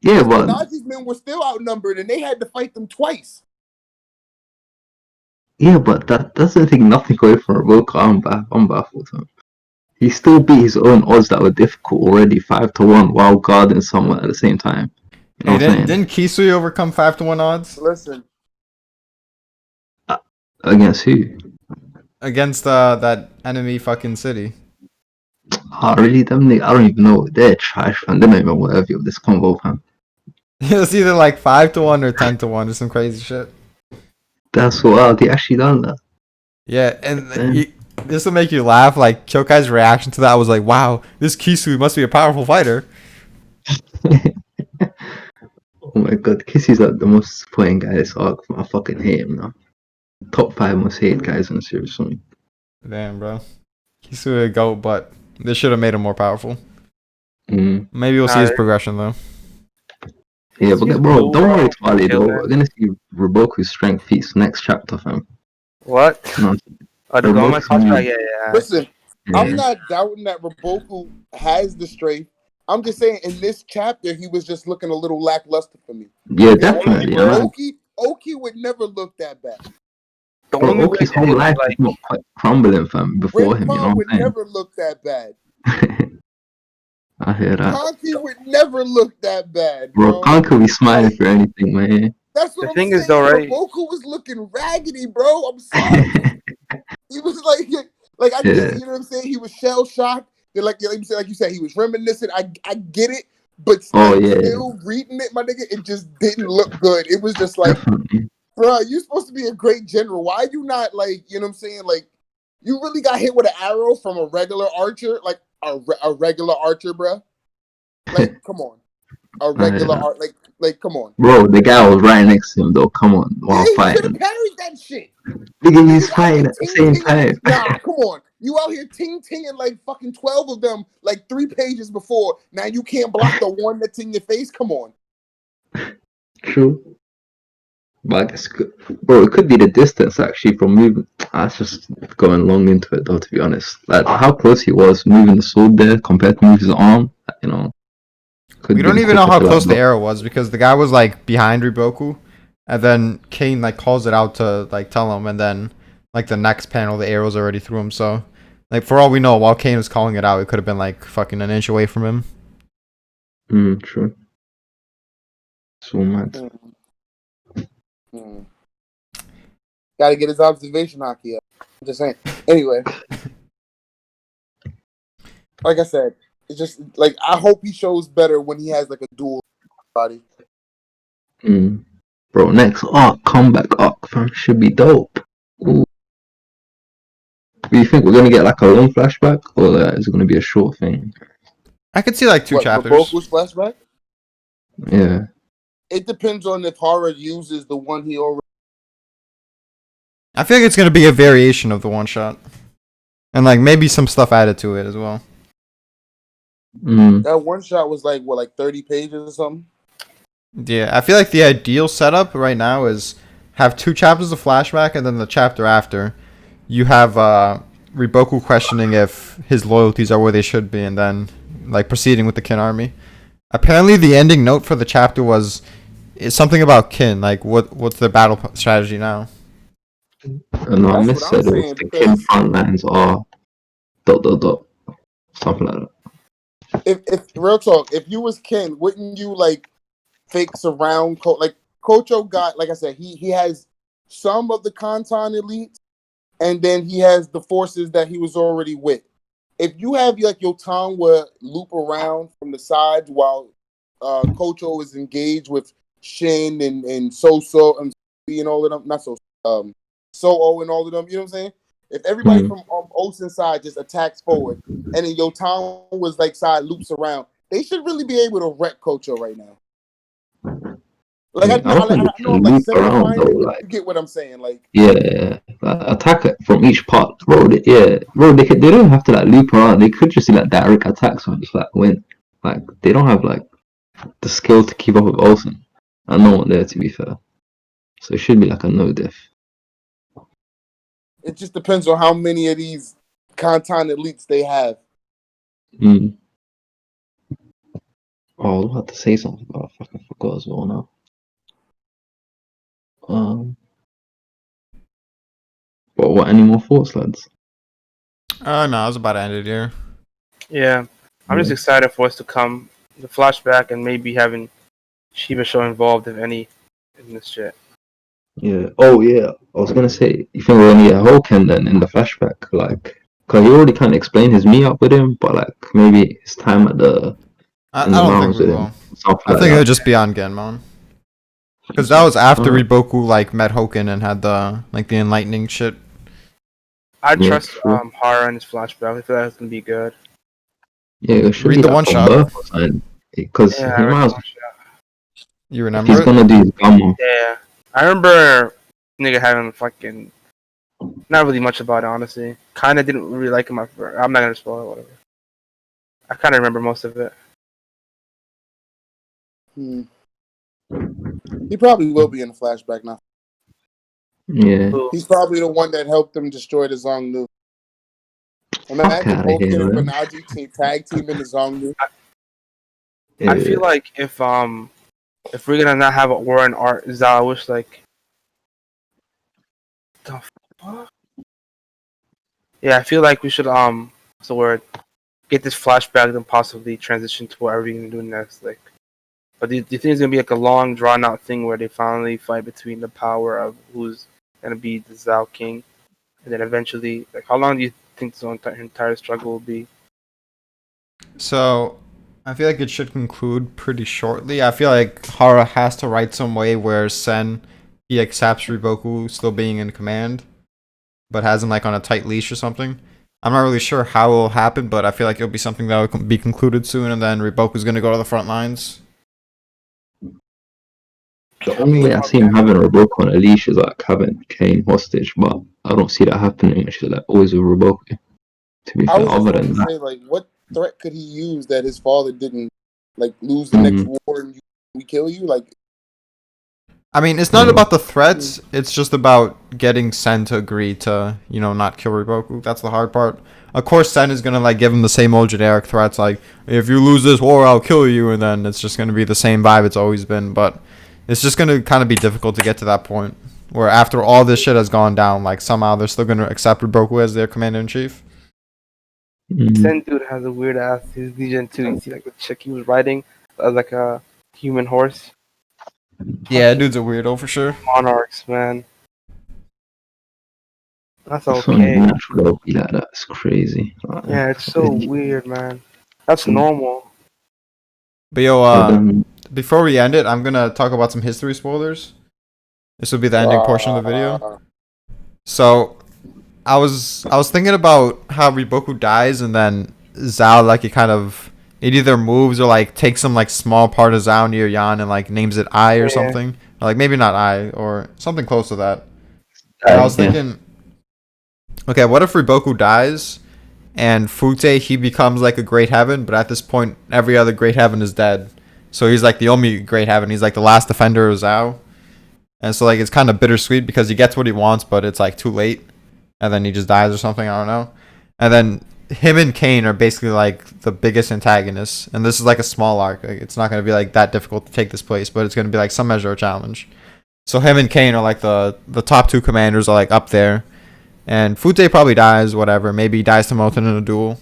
B: Yeah,
A: because
B: but
A: Benaji's men were still outnumbered, and they had to fight them twice.
B: that doesn't take nothing away from Roka. I'm baffled. Man. He still beat his own odds that were difficult already, 5-1, while guarding someone at the same time. You know
C: Hey,
B: what I'm saying?
C: didn't Kisui overcome 5-1 odds
A: Listen,
B: Against who?
C: against that enemy fucking city?
B: Oh, really? Them niggas, I don't even know. They're trash, man. They're not even worthy of this convo, man.
C: It was either like 5-1 or 10-1 or some crazy shit.
B: That's wild. They actually done that.
C: Yeah, and
B: Damn.
C: this will make you laugh. Like Kyokai's reaction to that was like, "Wow, this Kisui must be a powerful fighter."
B: Oh my god, Kissy's like the most disappointing guy this arc. I fucking hate him now. Top 5 most hated guys in the series for me.
C: Damn, bro, Kisui a goat, but this should have made him more powerful.
B: Mm.
C: Maybe we'll see his progression though.
B: Yeah,
D: He's
B: but bro,
D: cool,
B: don't worry,
D: bro.
B: Twali, though.
D: Chilling.
B: We're gonna see Roboku's strength feats next chapter, fam.
D: What?
B: No,
D: Oh, the Gomez
B: Roboku's
D: contract?
B: new.
D: Yeah.
A: listen. I'm
B: Yeah.
A: not doubting that Reboku has the strength. I'm just saying in this chapter he was just looking a little lackluster for me.
B: Yeah,
A: If
B: definitely. Yeah.
A: Oki would never look that bad.
D: The
B: Bro,
D: only way
B: Oki's
D: that
B: whole
D: it was
B: life is
D: like,
B: not quite crumbling, fam, before him, you know
A: Renpa
B: what
A: would
B: I'm
A: never look that bad.
B: saying? I hear that.
A: Kanki would never look that bad,
B: Bro,
A: bro.
B: Khan could be smiling
A: Like,
B: for anything, man.
A: that's
D: the
A: what I'm
D: thing is
A: saying.
D: though, right?
A: Reboku was looking raggedy, bro. I'm sorry. He was like I get,
B: Yeah.
A: you know what I'm saying. He was shell shocked. Like you said, he was reminiscent. I get it, but
B: Oh,
A: like
B: yeah.
A: still reading it, my nigga, it just didn't look good. It was just like,
B: Definitely.
A: bro, you're supposed to be a great general. Why you not like, you know what I'm saying? Like, you really got hit with an arrow from a regular archer, like a regular archer, bro. Like, come on, a
B: I hear
A: regular
B: that.
A: art. Like, Like, come on.
B: Bro, the guy was right next to him though. Come on,
A: Yeah,
B: while
A: he should have
B: fighting.
A: parried that shit.
B: Nigga, he's
A: Niggas out here
B: fighting at the
A: ting
B: same
A: tinging.
B: time.
A: Nah, come on. You out here ting tinging like fucking 12 of them, like 3 pages before. Now you can't block the one that's in your face. Come on.
B: True. But I guess, bro, it could be the distance actually from moving. That's just going long into it though, to be honest. Like how close he was moving the sword there compared to moving his arm. You know, could
C: We
B: have
C: don't
B: been
C: even know
B: quicker
C: how
B: to
C: close
B: like
C: the
B: block.
C: arrow was because the guy was like behind Riboku, and then Kane like calls it out to like tell him, and then like the next panel the arrow's already through him. So like for all we know, while Kane was calling it out, it could have been like fucking an inch away from him.
B: True. So mad.
A: Got to get his observation hockey up. I'm just saying. Anyway, like I said, it's just like I hope he shows better when he has like a dual body.
B: Bro, next arc, comeback arc, fam, should be dope. Ooh. Do you think we're gonna get like a long flashback, or is it gonna be a short thing?
C: I could see like 2
A: What,
C: chapters.
A: Boku's flashback?
B: Yeah.
A: It depends on if Hara uses the one he already.
C: I feel like it's gonna be a variation of the one shot, and like maybe some stuff added to it as well.
A: That one shot was like what, like 30 pages or something.
C: Yeah, I feel like the ideal setup right now is have 2 chapters of flashback, and then the chapter after, you have Riboku questioning if his loyalties are where they should be, and then like proceeding with the Kin army. Apparently, the ending note for the chapter was something about Kin, like what's their battle strategy now.
B: And I
A: That's
B: miss
A: what I'm
B: said it was
A: saying
B: the Kin
A: because
B: front lines are ... something like that.
A: if real talk, if you was Ken, wouldn't you like fake surround like Kocho got, like I said, he has some of the Kantan elites, and then he has the forces that he was already with. If you have like your Tongwa loop around from the sides while Kocho is engaged with Shin and Soso and all of them, not so Soo and all of them, you know what I'm saying? If everybody from Ocean's side just attacks forward, and then your Tongwa's like side loops around, they should really be able to wreck Kocho right now. Like
B: I don't think
A: I
B: they
A: know I'm
B: can
A: like
B: loop around
A: simplifying
B: though.
A: it, but
B: Like,
A: you get what I'm saying. Like,
B: yeah, like, attack it from each part, bro. Bro. They don't have to like loop around. They could just do like direct attacks and just like win. Like they don't have like the skill to keep up with Olsen. And no one there, to be fair. So it should be like a no diff.
A: it just depends on how many of these Kantan elites they have.
B: Oh, I was about to say something, but I fucking forgot as well now. But what? Any more thoughts, lads?
C: No, I was about to end it here.
D: Yeah, I'm just excited for us to come, the flashback, and maybe having Shiba show involved, if any, in this shit.
B: Yeah. Oh, yeah. I was gonna say, you think we're gonna get Hoken then in the flashback, like, cause he already kind of explained his meet up with him, but like maybe his time at
C: I
B: in the
C: don't think
B: mountains
C: we
B: with
C: will.
B: him, something
C: I
B: like
C: think it'll
B: that.
C: just be on Genmon. Because that was after
B: Alright.
C: Riboku like met Hoken and had the like the enlightening shit.
D: I
B: Yeah,
D: trust
B: true.
D: Hara in his flashback. I feel like it's gonna be good.
B: Yeah, it should
C: Read
B: be
C: the
B: like
C: one
B: from
C: shot.
B: birth or something, because
D: Yeah, I
B: he
D: read
B: might
D: the
B: as
D: one shot.
C: You
B: if
C: remember
B: he's
C: it?
B: gonna do his gamma.
D: Yeah, I remember nigga having fucking not really much about it, honestly. Kind of didn't really like him at first. I'm not gonna spoil it, whatever. I kind of remember most of it.
A: He probably will be in the flashback now.
B: Yeah.
D: Cool.
A: He's probably the one that helped them destroy the Zongnu.
B: Fuck
A: Imagine
B: out of here,
A: Hoken and
B: man.
A: Banaji tag team in the Zongnu.
D: I
B: Yeah.
D: feel like if we're gonna not have a war in art, Zal, I wish like the fuck? Yeah, I feel like we should what's the word? Get this flashback and possibly transition to whatever we're gonna do next. Like, but do you think it's gonna be like a long drawn out thing where they finally fight between the power of who's gonna be the Zhao King, and then eventually, like, how long do you think this entire struggle will be?
C: So I feel like it should conclude pretty shortly. I feel like Hara has to write some way where Sen he accepts Riboku still being in command, but has him like on a tight leash or something. I'm not really sure how it will happen, but I feel like it'll be something that will be concluded soon, and then Riboku's gonna go to the front lines.
B: The only way I see him having Roboku on a leash is like having Kane hostage, but I don't see that happening. Which is like always with Roboku. To be
A: I
B: fair,
A: was just
B: other
A: going
B: than
A: to
B: that,
A: say, like, what threat could he use that his father didn't, like, lose the next
B: mm,
A: war and we kill you? Like,
C: I mean, it's not
B: mm,
C: about the threats. It's just about getting Sen to agree to, not kill Riboku. That's the hard part. Of course, Sen is gonna like give him the same old generic threats, like if you lose this war, I'll kill you, and then it's just gonna be the same vibe it's always been. But it's just gonna kind of be difficult to get to that point where after all this shit has gone down, like somehow they're still gonna accept Riboku as their commander in chief.
B: mm.
D: Sen dude has a weird ass. His Legion too. You see like the chick he was riding, like a human horse.
C: Yeah,
D: Fucking
C: dude's a weirdo for sure.
D: monarchs, man. That's
B: So many
D: okay.
B: natural will be like that. It's crazy. Like,
D: Yeah, it's so weird, man. That's
B: some
D: normal.
C: But yo,
B: of them.
C: before we end it, I'm gonna talk about some history spoilers. This will be the ending portion of the video.
A: uh,
C: So I was thinking about how Riboku dies and then Zao like it either moves or like takes some like small part of Zao near Yan and like names it I or
D: Yeah.
C: something. Or, like maybe not I or something close to that. And I was
B: Yeah.
C: thinking, okay, what if Riboku dies and Fute he becomes like a great heaven, but at this point every other great heaven is dead. So he's like the only great heaven. He's like the last defender of Zao. And so like it's kind of bittersweet because he gets what he wants, but it's like too late, and then he just dies or something. I don't know. And then him and Kane are basically like the biggest antagonists, and this is like a small arc. Like, it's not going to be like that difficult to take this place, but it's going to be like some measure of challenge. So him and Kane are like the top two commanders are like up there, and Fute probably dies. Whatever, maybe he dies to Moten in a duel.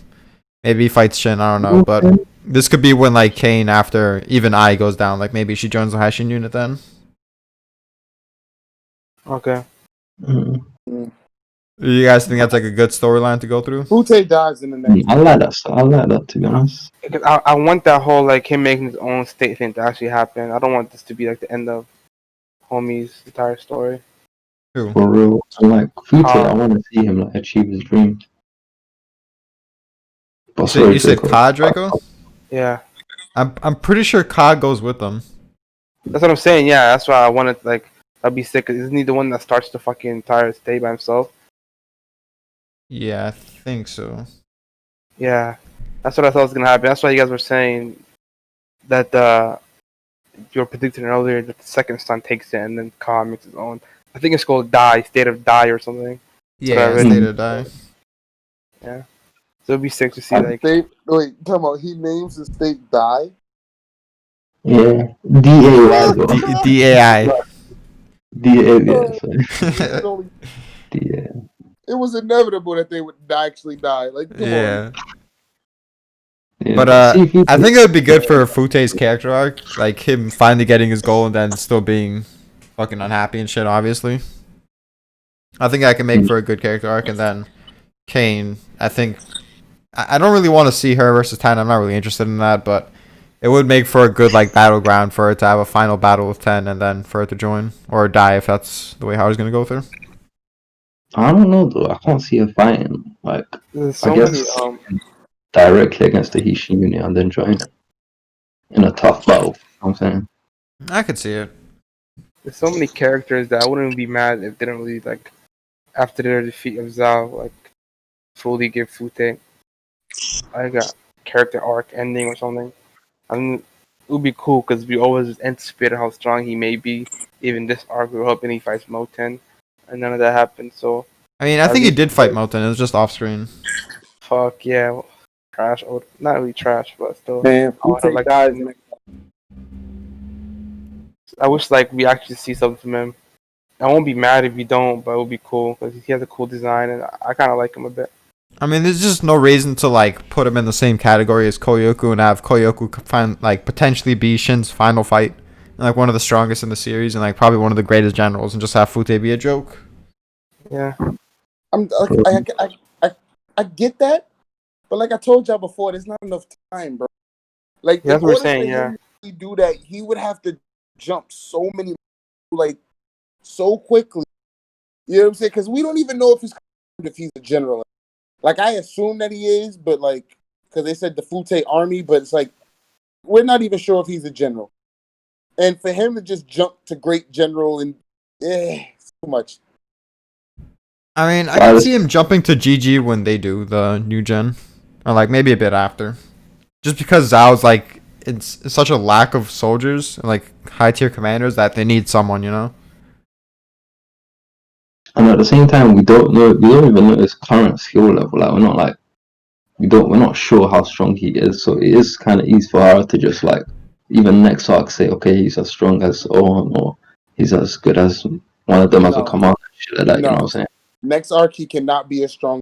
C: Maybe he fights Shin. I don't know, but this could be when like Kane after even I goes down. Like maybe she joins the Haishin unit then.
D: Okay.
B: Mm.
C: You guys think that's like a good storyline to go through?
A: Fute dies in the next
B: I like that. I like that, to be honest.
D: Because I want that whole like him making his own statement to actually happen. I don't want this to be like the end of Homie's entire story.
C: Who?
B: For real. So like Fute, I
D: Uh,
B: want to see him like achieve his dreams. But
C: You
B: sorry,
C: said
B: Draco.
C: Ka, Draco?
D: yeah,
C: I'm pretty sure Ka goes with them.
D: that's what I'm saying. Yeah, that's why I wanted like I'd be sick. Isn't he the one that starts the fucking entire stay by himself?
C: Yeah, I think so.
D: Yeah, that's what I thought was gonna happen. That's why you guys were saying that you were predicting earlier that the second son takes it and then Ka makes his own. I think it's called Die, State of Die or something. That's what I
C: Yeah,
D: read.
C: State or Die.
D: Yeah, so it'd be sick to see
A: a
D: like
A: state. Wait, talking about he names the state die.
B: Yeah. DAY, bro.
C: DAI.
B: DA, yeah.
A: Oh,
B: Sorry.
A: it was only-
B: DA.
A: it was inevitable that they would actually die. Like, come on.
C: Yeah.
B: Yeah.
C: But
B: See, Fute,
C: I think it would be good for Fute's character arc, like him finally getting his goal and then still being fucking unhappy and shit, obviously. I think I can make for a good character arc, and then Kane, I think I don't really want to see her versus Ten. I'm not really interested in that, but it would make for a good like battleground for her to have a final battle with Ten, and then for her to join or die if that's the way Howard's gonna go with her.
B: I don't know though. I can't see her fighting. Like,
D: there's
B: I
D: so
B: guess
D: many
B: directly against the Hishin unit and then join it in a tough battle. You know what I'm saying?
C: I could see it.
D: there's so many characters that I wouldn't be mad if they didn't really like after their defeat of Zhao like fully give Fute like a character arc ending or something. I mean, it would be cool because we always anticipated how strong he may be. Even this arc, we were hoping he fights Moten, and none of that happened. So
C: I mean, I
D: at
C: think he
D: least
C: did fight Moten. It was just off screen.
D: fuck yeah, trash. Not really trash, but still.
A: Man,
D: I would have
A: Fute
D: liked
A: dies
D: to see
A: in
D: him.
A: the
D: I wish like we actually see something from him. I won't be mad if we don't, but it would be cool because he has a cool design, and I kind of like him a bit.
C: I mean, there's just no reason to like put him in the same category as Koyoku and have Koyoku find like potentially be Shin's final fight, and, like one of the strongest in the series and like probably one of the greatest generals, and just have Fute be a joke.
D: Yeah,
A: I'm like, I get that, but like I told y'all before, there's not enough time, bro. Like,
D: yeah,
A: in
D: that's what we're
A: order
D: saying.
A: for
D: Yeah,
A: him to really do that, he would have to jump so many, like, so quickly. You know what I'm saying? Because we don't even know if he's a general. Like, I assume that he is, but like, because they said the Fute army, but it's like we're not even sure if he's a general. And for him to just jump to great general and it's too much.
C: I mean, I can see him jumping to GG when they do the new gen, or like maybe a bit after, just because Zhao's like it's such a lack of soldiers and like high tier commanders that they need someone, you know.
B: And at the same time, we don't even know his current skill level. Like we're not sure how strong he is. So it is kind of easy for her to just like even next arc say, okay, he's as strong as Owen or he's as good as one of them as a commander. Shit like that, you know what I'm saying?
A: Next arc, he cannot be as strong.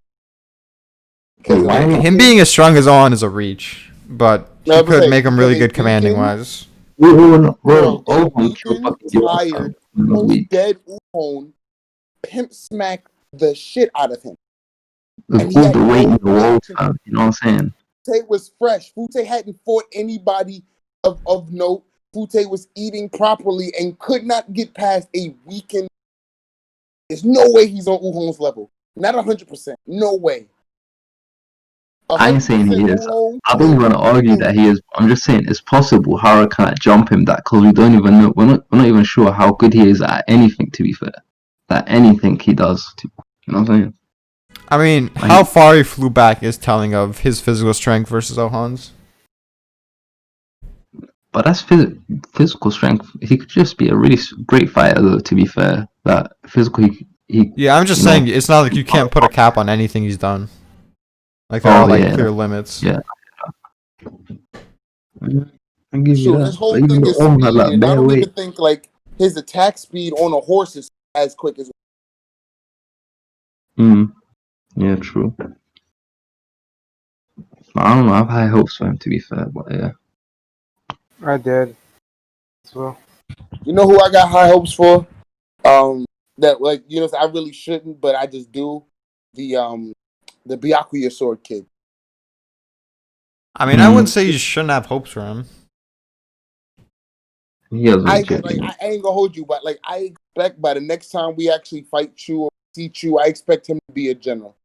C: Him being as strong as On is a reach, but he could make him really good commanding wise.
A: Bro, tired, dead Uhon pimp smacked the shit out of him.
B: And all the weight in the world, you know what I'm saying?
A: Fute was fresh. Fute hadn't fought anybody of note. Fute was eating properly and could not get past a weakened. There's no way he's on Uhon's level. Not 100%. No way.
B: I ain't saying he is. I don't even want to argue that he is. I'm just saying it's possible Hara can't jump him that because we don't even know. We're not even sure how good he is at anything. To be fair, that anything he does. You know what I'm saying?
C: I mean, how far he flew back is telling of his physical strength versus Ohan's.
B: But that's physical strength. He could just be a really great fighter, though. To be fair, that physical.
C: Yeah, I'm just saying it's not like you can't put a cap on anything he's done. Like there are like clear limits.
B: Yeah. I give you that.
A: His whole thing is speed, and I don't even think like his attack speed on a horse is as quick as.
B: Yeah, true. I don't know. I have high hopes for him, to be fair, but yeah.
D: I did as well.
A: You know who I got high hopes for? That like I really shouldn't, but I just do. The Byakuya sword kid.
C: I mean, I wouldn't say you shouldn't have hopes for him.
A: I ain't gonna hold you, but like I expect by the next time we actually fight Chu or see Chu, I expect him to be a general.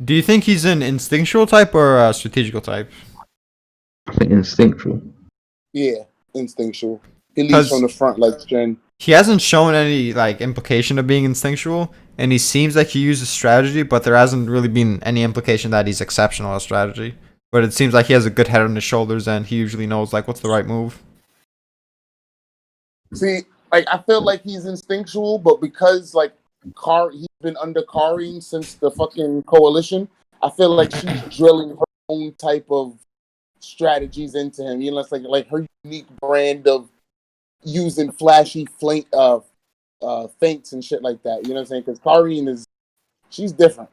C: Do you think he's an instinctual type or a strategical type?
B: I think instinctual.
A: Yeah, instinctual. He leads from the front like Jen.
C: He hasn't shown any like implication of being instinctual, and he seems like he uses strategy, but there hasn't really been any implication that he's exceptional at strategy. But it seems like he has a good head on his shoulders, and he usually knows like what's the right move.
A: See, like I feel like he's instinctual, but because like he's been under Karin since the fucking coalition, I feel like she's drilling her own type of strategies into him. It's like her unique brand of using flashy feints and shit like that. You know what I'm saying? Because Karin she's different.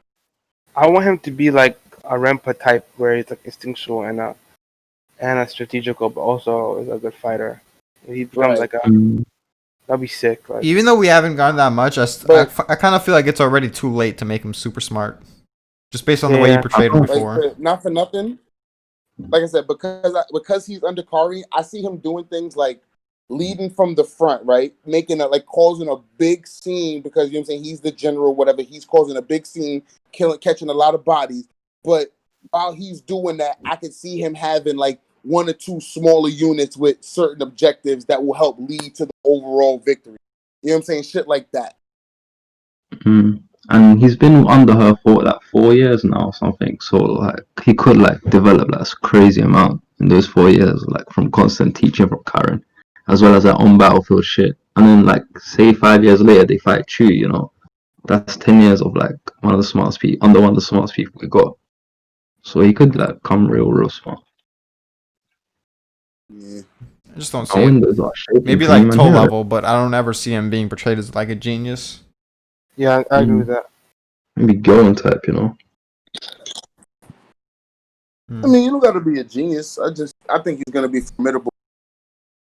D: I want him to be like a Rempa type, where he's like instinctual and a strategical, but also is a good fighter. He becomes like that'd be sick. Like,
C: even though we haven't gone that much, I kind of feel like it's already too late to make him super smart, just based on the way you portrayed him before.
A: Like, not for nothing. Like I said, because he's under Karin, I see him doing things like leading from the front, right? Causing a big scene because you know what I'm saying, he's the general, whatever. He's causing a big scene, catching a lot of bodies. But while he's doing that, I could see him having like one or two smaller units with certain objectives that will help lead to the overall victory. You know what I'm saying? Shit like that.
B: And he's been under her for like 4 years now or something. So like he could like develop like a crazy amount in those 4 years, like from constant teaching from Karin, as well as that on battlefield shit. And then like say 5 years later they fight Chu, that's 10 years of like one of the smartest people we got. So he could like come real smart.
A: Yeah.
C: I just don't see it. Maybe like toe level, but I don't ever see him being portrayed as like a genius.
D: Yeah, I agree with that.
B: Maybe Gohan type,
A: I mean, you don't got to be a genius. I think he's gonna be formidable.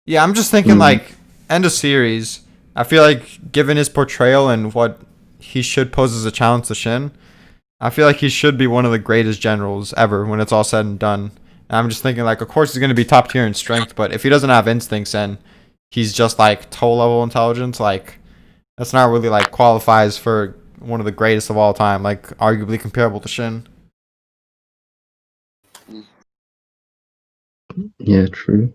C: Yeah, I'm just thinking like end of series. I feel like given his portrayal and what he should pose as a challenge to Shin, I feel like he should be one of the greatest generals ever when it's all said and done. And I'm just thinking like, of course he's gonna be top tier in strength, but if he doesn't have instincts and he's just like toe level intelligence, like that's not really like qualifies for one of the greatest of all time, like arguably comparable to Shin.
B: Yeah, true.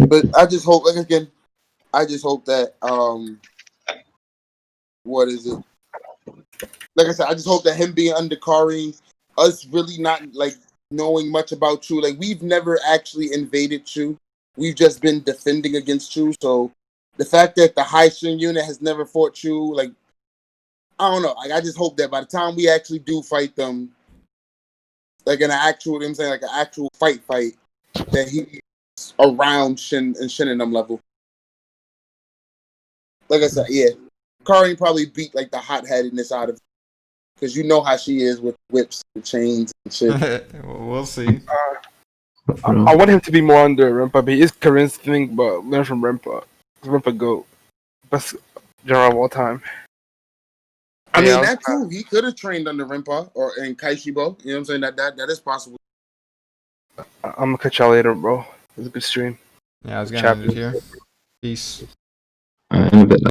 A: But I just hope, like again, I just hope that what is it? Like I said, I just hope that him being under Kareem, us really not like knowing much about Chu. Like we've never actually invaded Chu. We've just been defending against Chu. So the fact that the high string unit has never fought Chu, like I don't know. Like I just hope that by the time we actually do fight them, like in an actual, you know what I'm saying, like an actual fight, that he's around Shin and Shin and them level. Like I said, yeah, Kareem probably beat like the hot headedness out of her, because you know how she is with whips and chains and shit.
C: We'll see.
D: I want him to be more under Rimpa, but he is Karin's thing, but learn from Rimpa. Rimpa GOAT. Best general of all time.
A: I
D: Yeah,
A: mean, that too. He could have trained under Rimpa or in Kaishibo. You know what I'm saying? That is possible.
D: I'm gonna catch y'all later, bro. It was a good stream.
C: Yeah, I was gonna end it here. Peace.
B: In a bit.